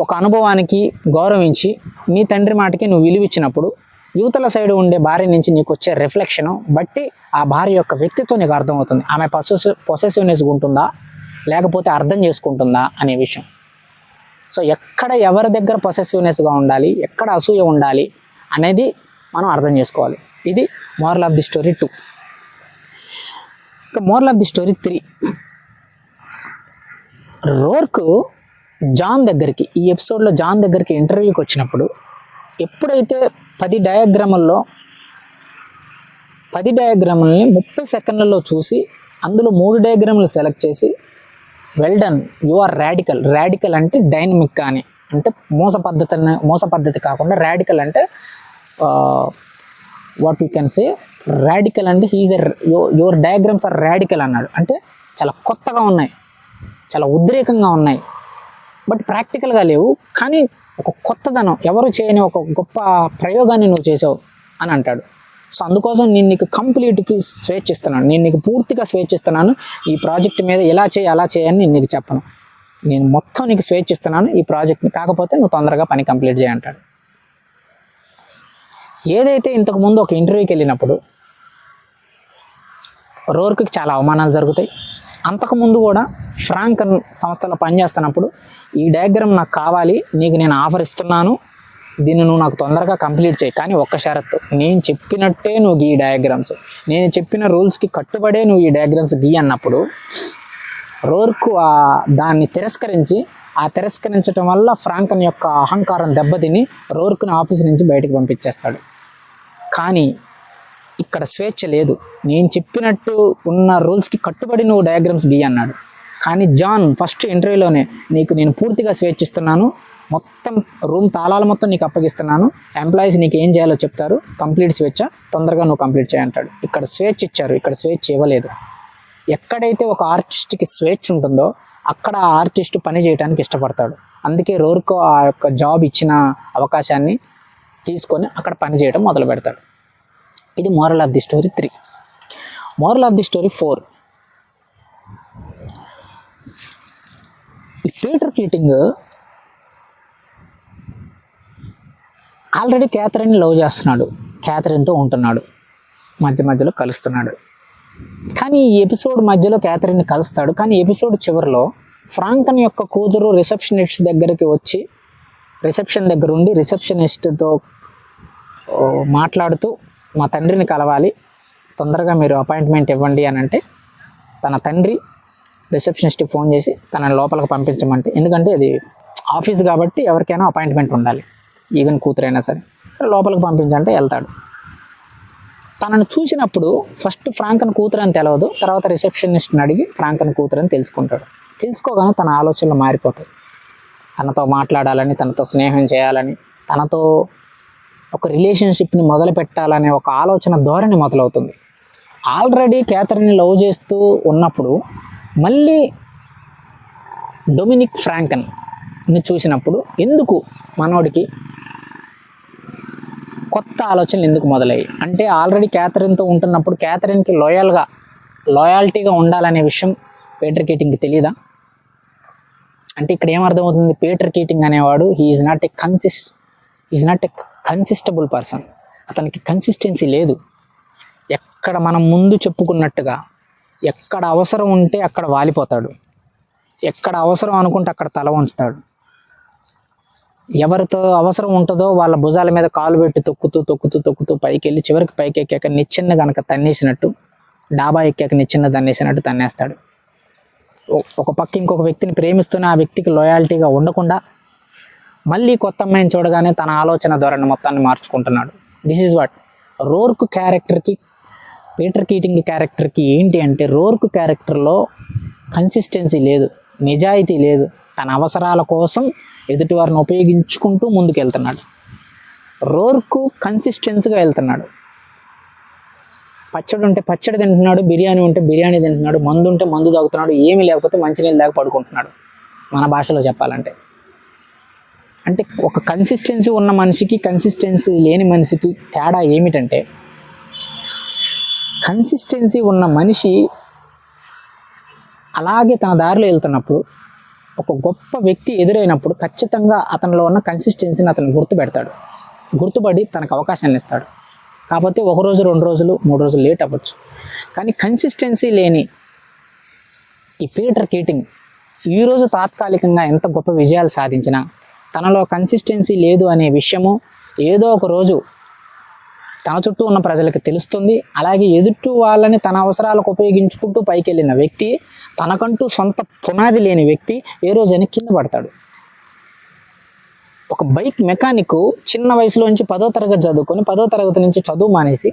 Speaker 1: ఒక అనుభవానికి గౌరవించి నీ తండ్రి మాటకి నువ్వు విలువిచ్చినప్పుడు యువతల సైడ్ ఉండే భార్య నుంచి నీకు వచ్చే రిఫ్లెక్షన్ బట్టి ఆ భార్య యొక్క వ్యక్తిత్వం నీకు అర్థమవుతుంది. ఆమె పొసెసివ్నెస్ ఉంటుందా లేకపోతే అర్థం చేసుకుంటుందా అనే విషయం. సో ఎక్కడ ఎవరి దగ్గర పొసెసివ్నెస్గా ఉండాలి, ఎక్కడ అసూయ ఉండాలి అనేది మనం అర్థం చేసుకోవాలి. ఇది మోరల్ ఆఫ్ ది స్టోరీ 2. ఇక moral of the story 3. Roark John దగ్గరికి, ఈ ఎపిసోడ్లో జాన్ దగ్గరికి ఇంటర్వ్యూకి వచ్చినప్పుడు ఎప్పుడైతే 10 డయాగ్రాముల్ని 30 సెకండ్లలో చూసి అందులో 3 డయాగ్రాములు సెలెక్ట్ చేసి well done, you are radical. Radical అంటే డైనమిక్ కానీ, అంటే మోస పద్ధతి కాకుండా రాడికల్ అంటే what you can say, radical అంటే he is your diagrams are radical అన్నాడు. అంటే చాలా కొత్తగా ఉన్నాయి, చాలా ఉద్రేకంగా ఉన్నాయి, బట్ ప్రాక్టికల్గా లేవు, కానీ ఒక కొత్తదనం, ఎవరు చేయని ఒక గొప్ప ప్రయోగాన్ని నువ్వు చేసావు అని అంటాడు. సో అందుకోసం నేను నీకు కంప్లీట్కి స్వేచ్ఛ ఇస్తున్నాను, నేను నీకు పూర్తిగా స్వేచ్ఛ ఇస్తున్నాను. ఈ ప్రాజెక్ట్ మీద ఎలా చేయి అలా చేయని నేను నీకు చెప్పను, నేను మొత్తం నీకు స్వేచ్ఛ ఇస్తున్నాను ఈ ప్రాజెక్ట్ని, కాకపోతే నువ్వు తొందరగా పని కంప్లీట్ చేయంటాడు. ఏదైతే ఇంతకుముందు ఒక ఇంటర్వ్యూకి వెళ్ళినప్పుడు రోర్క్కి చాలా అవమానాలు జరుగుతాయి. అంతకుముందు కూడా ఫ్రాంకన్ సంస్థలో పనిచేస్తున్నప్పుడు ఈ డయాగ్రామ్ నాకు కావాలి, నీకు నేను ఆఫర్ ఇస్తున్నాను, దీన్ని నువ్వు నాకు తొందరగా కంప్లీట్ చేయి, కానీ ఒక్క షరతు, నేను చెప్పినట్టే నువ్వు గీ డయాగ్రామ్స్, నేను చెప్పిన రూల్స్కి కట్టుబడే నువ్వు ఈ డయాగ్రామ్స్ గీ అన్నప్పుడు రోర్క్ దాన్ని తిరస్కరించడం వల్ల ఫ్రాంకన్ యొక్క అహంకారం దెబ్బతిని రోర్క్ని ఆఫీస్ నుంచి బయటకు పంపించేస్తాడు. కానీ ఇక్కడ స్వేచ్ఛ లేదు, నేను చెప్పినట్టు ఉన్న రూల్స్కి కట్టుబడి నువ్వు డయాగ్రామ్స్ గీ అన్నాడు. కానీ జాన్ ఫస్ట్ ఇంటర్వ్యూలోనే నీకు నేను పూర్తిగా స్వేచ్ఛ ఇస్తున్నాను, మొత్తం రూమ్ తాళాలు మొత్తం నీకు అప్పగిస్తున్నాను, ఎంప్లాయీస్ నీకు ఏం చేయాలో చెప్తారు, కంప్లీట్ స్వేచ్ఛ, తొందరగా నువ్వు కంప్లీట్ చేయంటాడు. ఇక్కడ స్వేచ్ఛ ఇచ్చారు, ఇక్కడ స్వేచ్ఛ ఇవ్వలేదు. ఎక్కడైతే ఒక ఆర్టిస్ట్కి స్వేచ్ఛ ఉంటుందో అక్కడ ఆ ఆర్టిస్ట్ పని చేయడానికి ఇష్టపడతాడు. అందుకే రోర్క్ ఆ యొక్క జాబ్ ఇచ్చిన అవకాశాన్ని తీసుకొని అక్కడ పని చేయడం మొదలు పెడతాడు. ఇది moral of the story 3. Moral of the story 4. ఈ Peter Keating already Catherine love చేస్తున్నాడు, క్యాథరిన్తో ఉంటున్నాడు, మధ్యలో కలుస్తున్నాడు. కానీ ఈ ఎపిసోడ్ మధ్యలో క్యాథరిన్ని కలుస్తాడు. కానీ ఎపిసోడ్ చివరిలో ఫ్రాంకన్ యొక్క కూతురు రిసెప్షనిస్ట్ దగ్గరికి వచ్చి రిసెప్షన్ దగ్గర ఉండి రిసెప్షనిస్ట్తో మాట్లాడుతూ మా తండ్రిని కలవాలి, తొందరగా మీరు అపాయింట్మెంట్ ఇవ్వండి అని అంటే తన తండ్రి రిసెప్షనిస్ట్కి ఫోన్ చేసి తనని లోపలికి పంపించమంటే, ఎందుకంటే అది ఆఫీస్ కాబట్టి ఎవరికైనా అపాయింట్మెంట్ ఉండాలి, ఈవెన్ కూతురైనా సరే లోపలికి పంపించంటే వెళ్తాడు. తనను చూసినప్పుడు ఫస్ట్ ఫ్రాంకన్ కూతురు అని తెలియదు, తర్వాత రిసెప్షనిస్ట్ని అడిగి ఫ్రాంకన్ కూతురు అని తెలుసుకుంటాడు. తెలుసుకోగానే తన ఆలోచనలు మారిపోతాయి. తనతో మాట్లాడాలని, తనతో స్నేహం చేయాలని, తనతో ఒక రిలేషన్షిప్ని మొదలు పెట్టాలనే ఒక ఆలోచన ధోరణి మొదలవుతుంది. ఆల్రెడీ క్యాథరిన్ని లవ్ చేస్తూ ఉన్నప్పుడు మళ్ళీ డొమినిక్ ఫ్రాంకన్ని చూసినప్పుడు ఎందుకు మనోడికి కొత్త ఆలోచనలు ఎందుకు మొదలయ్యాయి అంటే, ఆల్రెడీ క్యాథరిన్తో ఉంటున్నప్పుడు క్యాథరిన్కి లాయాలిటీగా ఉండాలనే విషయం పీటర్ కీటింగ్కి తెలీదా? అంటే ఇక్కడ ఏమర్థమవుతుంది, పీటర్ కీటింగ్ అనేవాడు ఈజ్ నాట్ ఏ కన్సిస్టబుల్ పర్సన్. అతనికి కన్సిస్టెన్సీ లేదు. ఎక్కడ మనం ముందు చెప్పుకున్నట్టుగా ఎక్కడ అవసరం ఉంటే అక్కడ వాలిపోతాడు, ఎక్కడ అవసరం అనుకుంటే అక్కడ తల వంచుతాడు. ఎవరితో అవసరం ఉంటుందో వాళ్ళ భుజాల మీద కాలు పెట్టి తొక్కుతూ పైకి వెళ్ళి చివరికి పైకి ఎక్కాక నిచ్చెన్న కనుక తన్నేసినట్టు, డాబా ఎక్కాక నిచ్చెన్న తన్నేసినట్టు తన్నేస్తాడు. ఒక పక్క ఇంకొక వ్యక్తిని ప్రేమిస్తూనే ఆ వ్యక్తికి లాయాలిటీగా ఉండకుండా మళ్ళీ కొత్త అమ్మాయిని చూడగానే తన ఆలోచన ధోరణి మొత్తాన్ని మార్చుకుంటున్నాడు. దిస్ ఈజ్ వాట్ రోర్క్ క్యారెక్టర్కి, పీటర్ కీటింగ్ క్యారెక్టర్కి ఏంటి అంటే, రోర్క్ క్యారెక్టర్లో కన్సిస్టెన్సీ లేదు, నిజాయితీ లేదు. తన అవసరాల కోసం ఎదుటివారిని ఉపయోగించుకుంటూ ముందుకెళ్తున్నాడు. రోర్క్ కన్సిస్టెన్సీగా వెళ్తున్నాడు. పచ్చడి ఉంటే పచ్చడి తింటున్నాడు, బిర్యానీ ఉంటే బిర్యానీ తింటున్నాడు, మందు ఉంటే మందు తాగుతున్నాడు, ఏమీ లేకపోతే మంచినీళ్ళు దాకా పడుకుంటున్నాడు. మన భాషలో చెప్పాలంటే అంటే ఒక కన్సిస్టెన్సీ ఉన్న మనిషికి కన్సిస్టెన్సీ లేని మనిషికి తేడా ఏమిటంటే, కన్సిస్టెన్సీ ఉన్న మనిషి అలాగే తన దారిలో వెళ్తున్నప్పుడు ఒక గొప్ప వ్యక్తి ఎదురైనప్పుడు ఖచ్చితంగా అతనిలో ఉన్న కన్సిస్టెన్సీని అతను గుర్తుపెడతాడు, గుర్తుపడి తనకు అవకాశాన్ని ఇస్తాడు. కాకపోతే 1 రోజు 2 రోజులు 3 రోజులు లేట్ అవ్వచ్చు. కానీ కన్సిస్టెన్సీ లేని ఈ పీటర్ కీటింగ్ ఈరోజు తాత్కాలికంగా ఎంత గొప్ప విజయాలు సాధించినా తనలో కన్సిస్టెన్సీ లేదు అనే విషయము ఏదో ఒక రోజు తన చుట్టూ ఉన్న ప్రజలకు తెలుస్తుంది. అలాగే ఎదుటి వాళ్ళని తన అవసరాలకు ఉపయోగించుకుంటూ పైకి వెళ్ళిన వ్యక్తి, తనకంటూ సొంత పునాది లేని వ్యక్తి ఏ రోజైనా కింద పడతాడు. ఒక బైక్ మెకానిక్ చిన్న వయసులో నుంచి 10వ తరగతి చదువుకొని 10వ తరగతి నుంచి చదువు మానేసి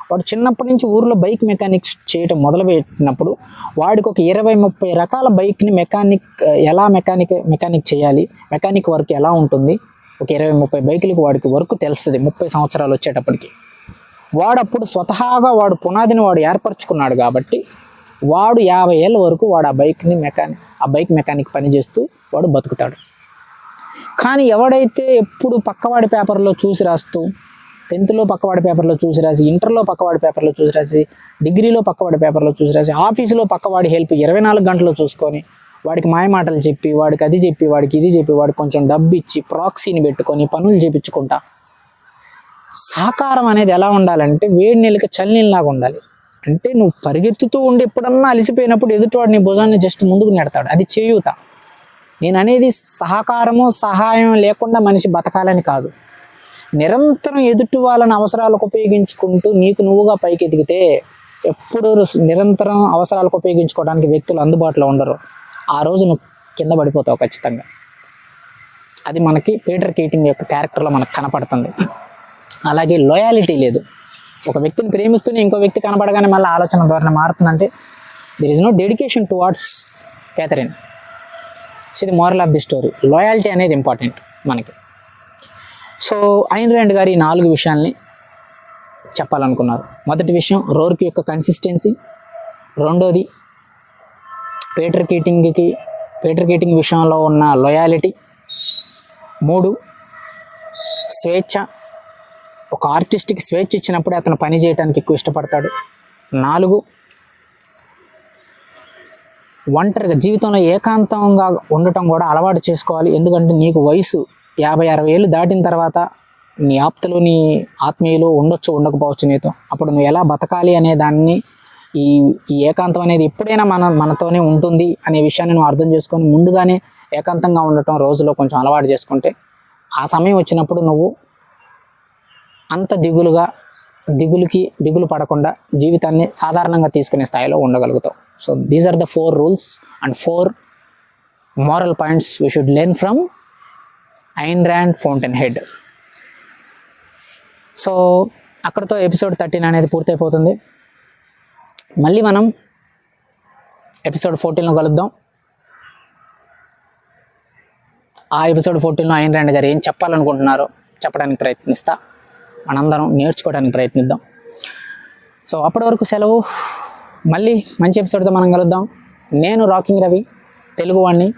Speaker 1: వాడు చిన్నప్పటి నుంచి ఊర్లో బైక్ మెకానిక్స్ చేయటం మొదలుపెట్టినప్పుడు వాడికి ఒక 20-30 రకాల బైక్ని ఎలా మెకానిక్ చేయాలి, మెకానిక్ వర్క్ ఎలా ఉంటుంది, ఒక 20-30 బైకులకి వాడికి వర్క్ తెలుస్తుంది 30 సంవత్సరాలు వచ్చేటప్పటికి. వాడప్పుడు స్వతహాగా వాడు పునాదిని వాడు ఏర్పరచుకున్నాడు కాబట్టి వాడు 50 ఏళ్ళ వరకు వాడు ఆ బైక్ మెకానిక్ పని చేస్తూ వాడు బతుకుతాడు. కానీ ఎవడైతే ఎప్పుడు పక్కవాడి పేపర్లో చూసి రాస్తూ, 10th పక్కవాడి పేపర్లో చూసి రాసి, ఇంటర్లో పక్కవాడి పేపర్లో చూసి రాసి, డిగ్రీలో పక్కవాడి పేపర్లో చూసి రాసి, ఆఫీసులో పక్కవాడి హెల్ప్ 24 గంటలు చూసుకొని వాడికి మాయమాటలు చెప్పి, వాడికి అది చెప్పి, వాడికి ఇది చెప్పి, వాడికి కొంచెం డబ్బు ఇచ్చి ప్రాక్సీని పెట్టుకొని పనులు చేపించుకుంటా. సహకారం అనేది ఎలా ఉండాలంటే వేడి నీళ్ళకి చల్లనీళ్ళలాగా ఉండాలి. అంటే నువ్వు పరిగెత్తుతూ ఉండి ఎప్పుడన్నా అలసిపోయినప్పుడు ఎదుటివాడు నీ భుజాన్ని జస్ట్ ముందుకు నెడతాడు, అది చేయూత. నేను అనేది సహకారము సహాయం లేకుండా మనిషి బతకాలని కాదు. నిరంతరం ఎదుటి వాళ్ళని అవసరాలకు ఉపయోగించుకుంటూ నీకు నువ్వుగా పైకి ఎదిగితే ఎప్పుడు నిరంతరం అవసరాలకు ఉపయోగించుకోవడానికి వ్యక్తులు అందుబాటులో ఉండరు. ఆ రోజు నువ్వు కింద పడిపోతావు ఖచ్చితంగా. అది మనకి పీటర్ కీటింగ్ యొక్క క్యారెక్టర్లో మనకు కనపడుతుంది. అలాగే లాయాలిటీ లేదు. ఒక వ్యక్తిని ప్రేమిస్తూనే ఇంకో వ్యక్తి కనపడగానే మళ్ళీ ఆలోచన ధోరణి మారుతుందంటే there is no dedication towards Catherine. ఇది moral of the story. Loyalty అనేది ఇంపార్టెంట్ మనకి. సో ఐన్ ర్యాండ్ గారు ఈ 4 విషయాల్ని చెప్పాలనుకున్నారు. మొదటి విషయం రోర్క్ యొక్క కన్సిస్టెన్సీ, రెండోది పీటర్ కీటింగ్ విషయంలో ఉన్న లాయాలిటీ, 3 స్వేచ్ఛ. ఒక ఆర్టిస్ట్కి స్వేచ్ఛ ఇచ్చినప్పుడే అతను పని చేయడానికి ఎక్కువ ఇష్టపడతాడు. 4 ఒంటరిగా జీవితంలో ఏకాంతంగా ఉండటం కూడా అలవాటు చేసుకోవాలి. ఎందుకంటే నీకు వయసు 50-60 ఏళ్ళు దాటిన తర్వాత నీ ఆప్తులు, నీ ఆత్మీయులు ఉండొచ్చు, ఉండకపోవచ్చు నీతో. అప్పుడు నువ్వు ఎలా బతకాలి అనే దాన్ని ఈ ఏకాంతం అనేది ఎప్పుడైనా మనతోనే ఉంటుంది అనే విషయాన్ని నువ్వు అర్థం చేసుకొని ముందుగానే ఏకాంతంగా ఉండటం రోజులో కొంచెం అలవాటు చేసుకుంటే ఆ సమయం వచ్చినప్పుడు నువ్వు అంత దిగులు పడకుండా జీవితాన్ని సాధారణంగా తీసుకునే స్థాయిలో ఉండగలుగుతావు. So these are the 4 rules and 4 moral points we should learn from Ayn Rand Fountainhead. So అక్కడితో ఎపిసోడ్ 13 అనేది పూర్తయిపోతుంది. మళ్ళీ మనం ఎపిసోడ్ 14లో కలుద్దాం. ఆ ఎపిసోడ్ 14లో ఐన్ ర్యాండ్ గారు ఏం చెప్పాలనుకుంటున్నారో చెప్పడానికి ప్రయత్నిస్తా. మనందరం నేర్చుకోవడానికి ప్రయత్నిద్దాం. సో అప్పటి వరకు సెలవు. మళ్ళీ మంచి ఎపిసోడ్తో మనం కలుద్దాం. నేను రాకింగ్ రవి, తెలుగువాణ్ణి.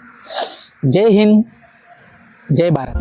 Speaker 1: జై హింద్, జై భారత్.